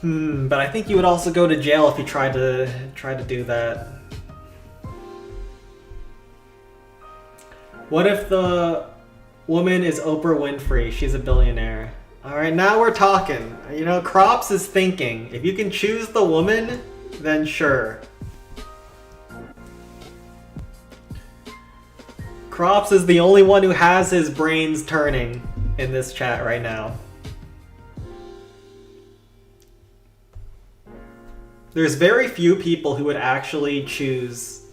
S1: But I think you would also go to jail if you tried to do that. What if the woman is Oprah Winfrey? She's a billionaire. Alright, now we're talking. You know, Crops is thinking. If you can choose the woman, then sure. Crops is the only one who has his brains turning in this chat right now. There's very few people who would actually choose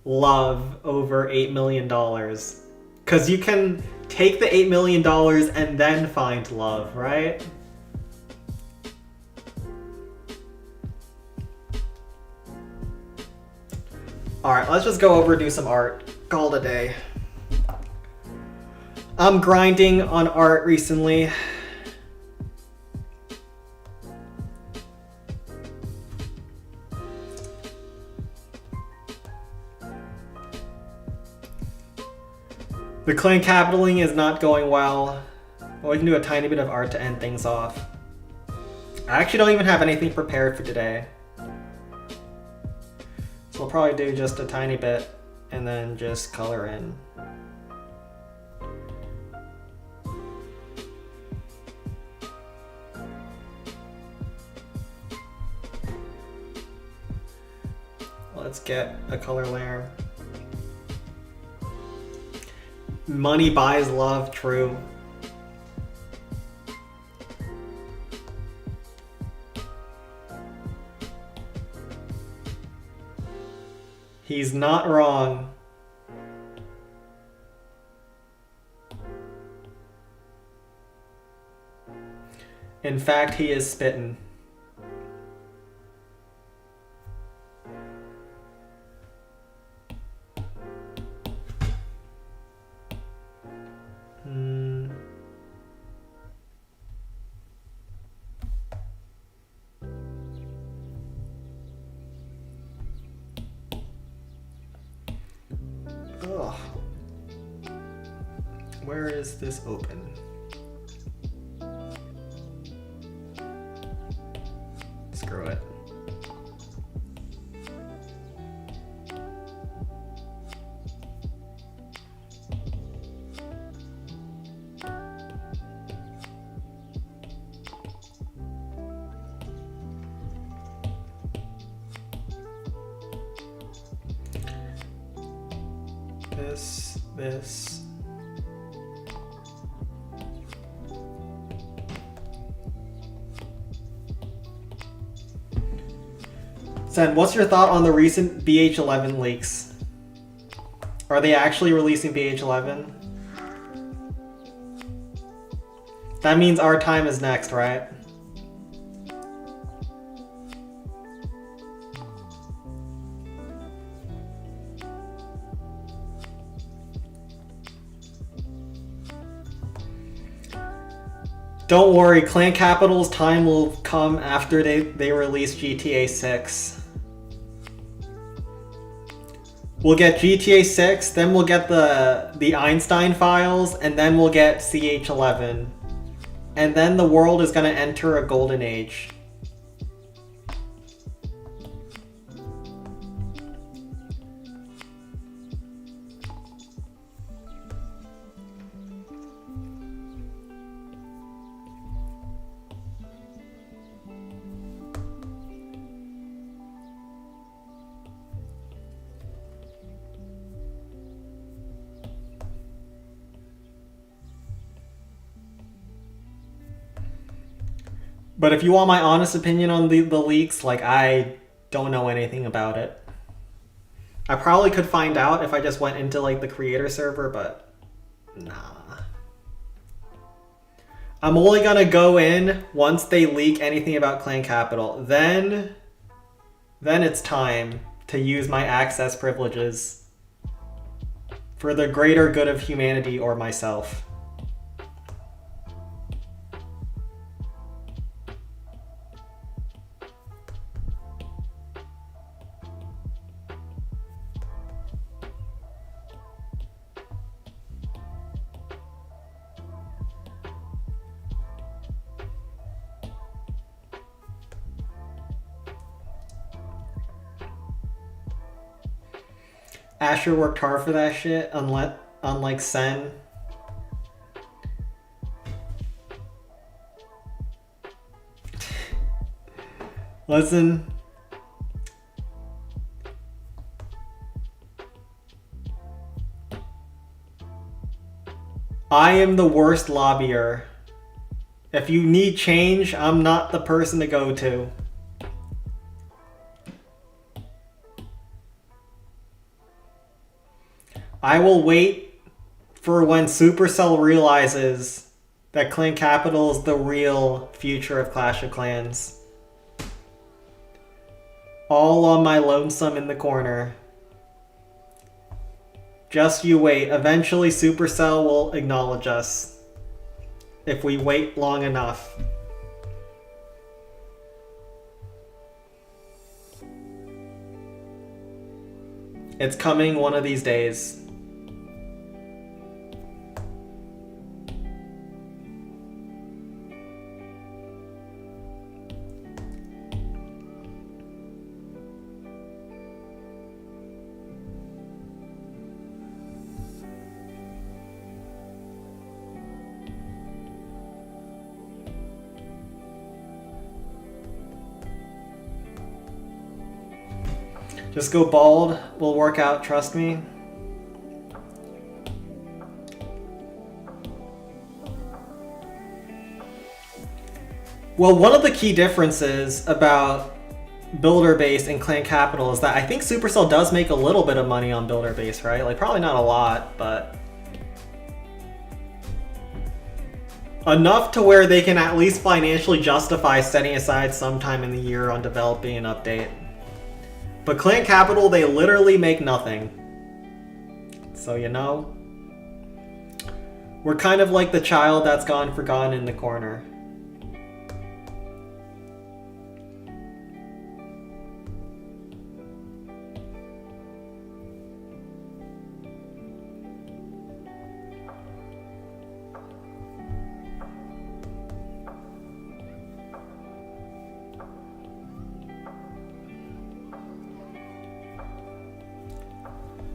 S1: love over $8 million. Because you can take the $8 million and then find love, right? Alright, let's just go over and do some art. Call it a day. I'm grinding on art recently. The clan capitaling is not going well. Well, we can do a tiny bit of art to end things off. I actually don't even have anything prepared for today. So we'll probably do just a tiny bit and then just color in. Let's get a color layer. Money buys love, true. He's not wrong. In fact, he is spittin'. Ugh. Where is this open? Screw it. This. Sen, what's your thought on the recent BH11 leaks? Are they actually releasing BH11? That means our time is next, right? Don't worry, Clan Capital's time will come after they release GTA 6. We'll get GTA 6, then we'll get the Einstein files, and then we'll get CH11. And then the world is going to enter a golden age. But if you want my honest opinion on the leaks, like, I don't know anything about it. I probably could find out if I just went into, like, the creator server, but nah. I'm only gonna go in once they leak anything about Clan Capital. Then it's time to use my access privileges for the greater good of humanity or myself. Asher worked hard for that shit, unlike Sen. Listen. I am the worst lobbyer. If you need change, I'm not the person to go to. I will wait for when Supercell realizes that Clan Capital is the real future of Clash of Clans. All on my lonesome in the corner. Just you wait. Eventually Supercell will acknowledge us. If we wait long enough. It's coming one of these days. Just go bald, will work out, trust me. Well, one of the key differences about Builder Base and Clan Capital is that I think Supercell does make a little bit of money on Builder Base, right? Like, probably not a lot, but enough to where they can at least financially justify setting aside some time in the year on developing an update. But Clan Capital, they literally make nothing. So, you know, we're kind of like the child that's gone forgotten in the corner.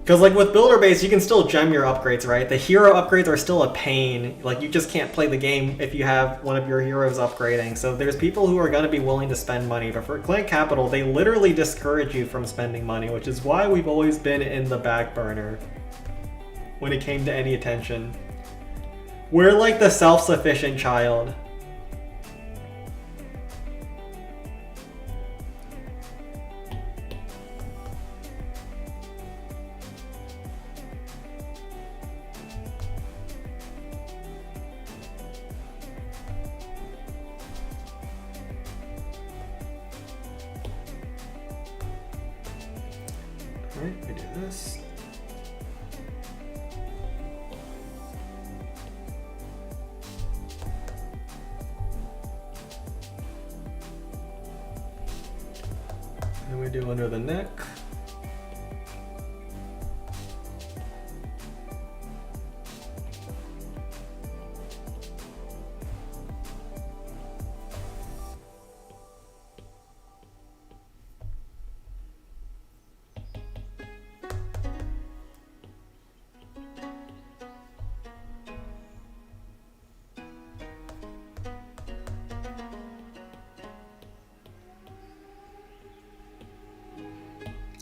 S1: Because, like, with Builder Base, you can still gem your upgrades, right? The hero upgrades are still a pain. Like, you just can't play the game if you have one of your heroes upgrading. So there's people who are going to be willing to spend money. But for Clan Capital, they literally discourage you from spending money, which is why we've always been in the back burner when it came to any attention. We're like the self-sufficient child. Alright, we do this. And we do under the neck.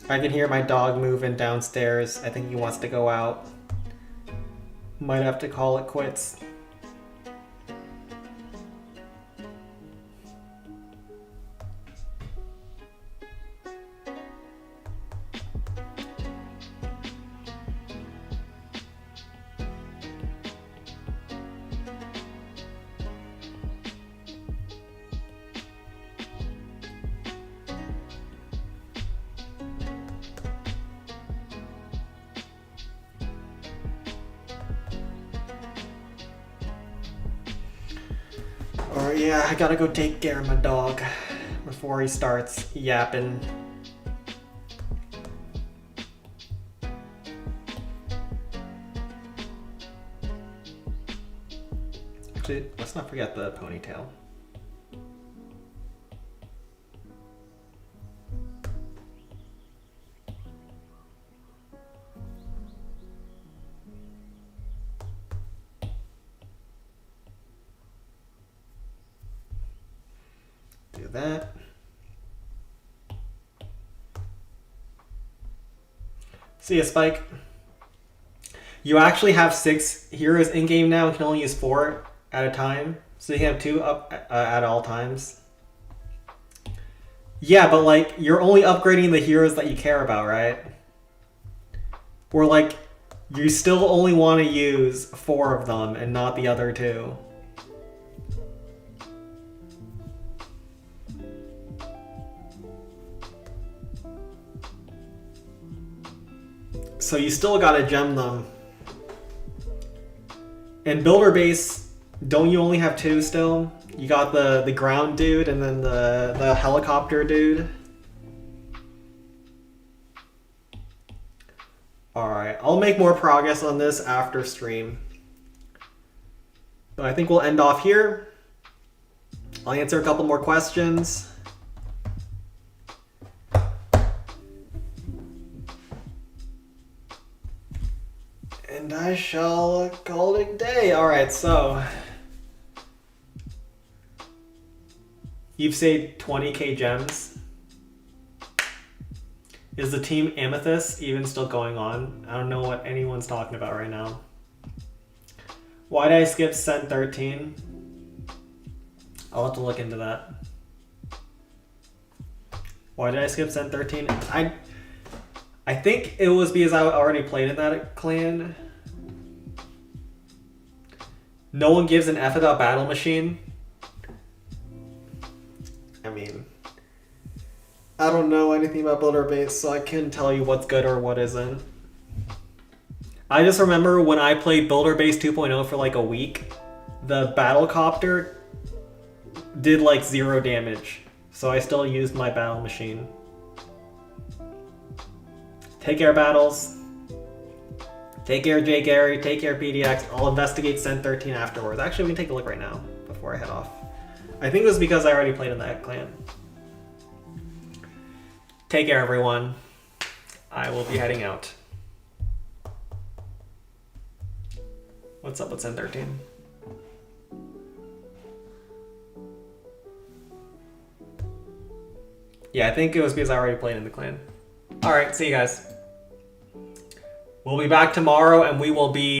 S1: I can hear my dog moving downstairs. I think he wants to go out. Might have to call it quits. Or yeah, I gotta go take care of my dog before he starts yapping. Actually, let's not forget the ponytail. Do that. See ya, Spike. You actually have 6 heroes in game now. You can only use 4 at a time, so you can have 2 up at all times. Yeah, but like you're only upgrading the heroes that you care about, right? Or like you still only want to use 4 of them and not the other 2. So you still gotta gem them. And builder base, don't you only have 2 still? You got the ground dude and then the helicopter dude. Alright, I'll make more progress on this after stream. But I think we'll end off here. I'll answer a couple more questions. And I shall call it a day. Alright, so you've saved 20k gems. Is the team Amethyst even still going on? I don't know what anyone's talking about right now. Why did I skip Cent 13? I'll have to look into that. Why did I skip Cent 13? I think it was because I already played in that clan. No one gives an F about Battle Machine. I mean, I don't know anything about builder base, so I couldn't tell you what's good or what isn't. I just remember when I played builder base 2.0 for like a week, the battle copter did like 0 damage, so I still used my battle machine. Take care, Battles. Take care, J. Gary. Take care, PDX. I'll investigate Cent 13 afterwards. Actually, we can take a look right now before I head off. I think it was because I already played in that clan. Take care, everyone. I will be heading out. What's up with Cent 13? Yeah, I think it was because I already played in the clan. Alright, see you guys. We'll be back tomorrow and we will be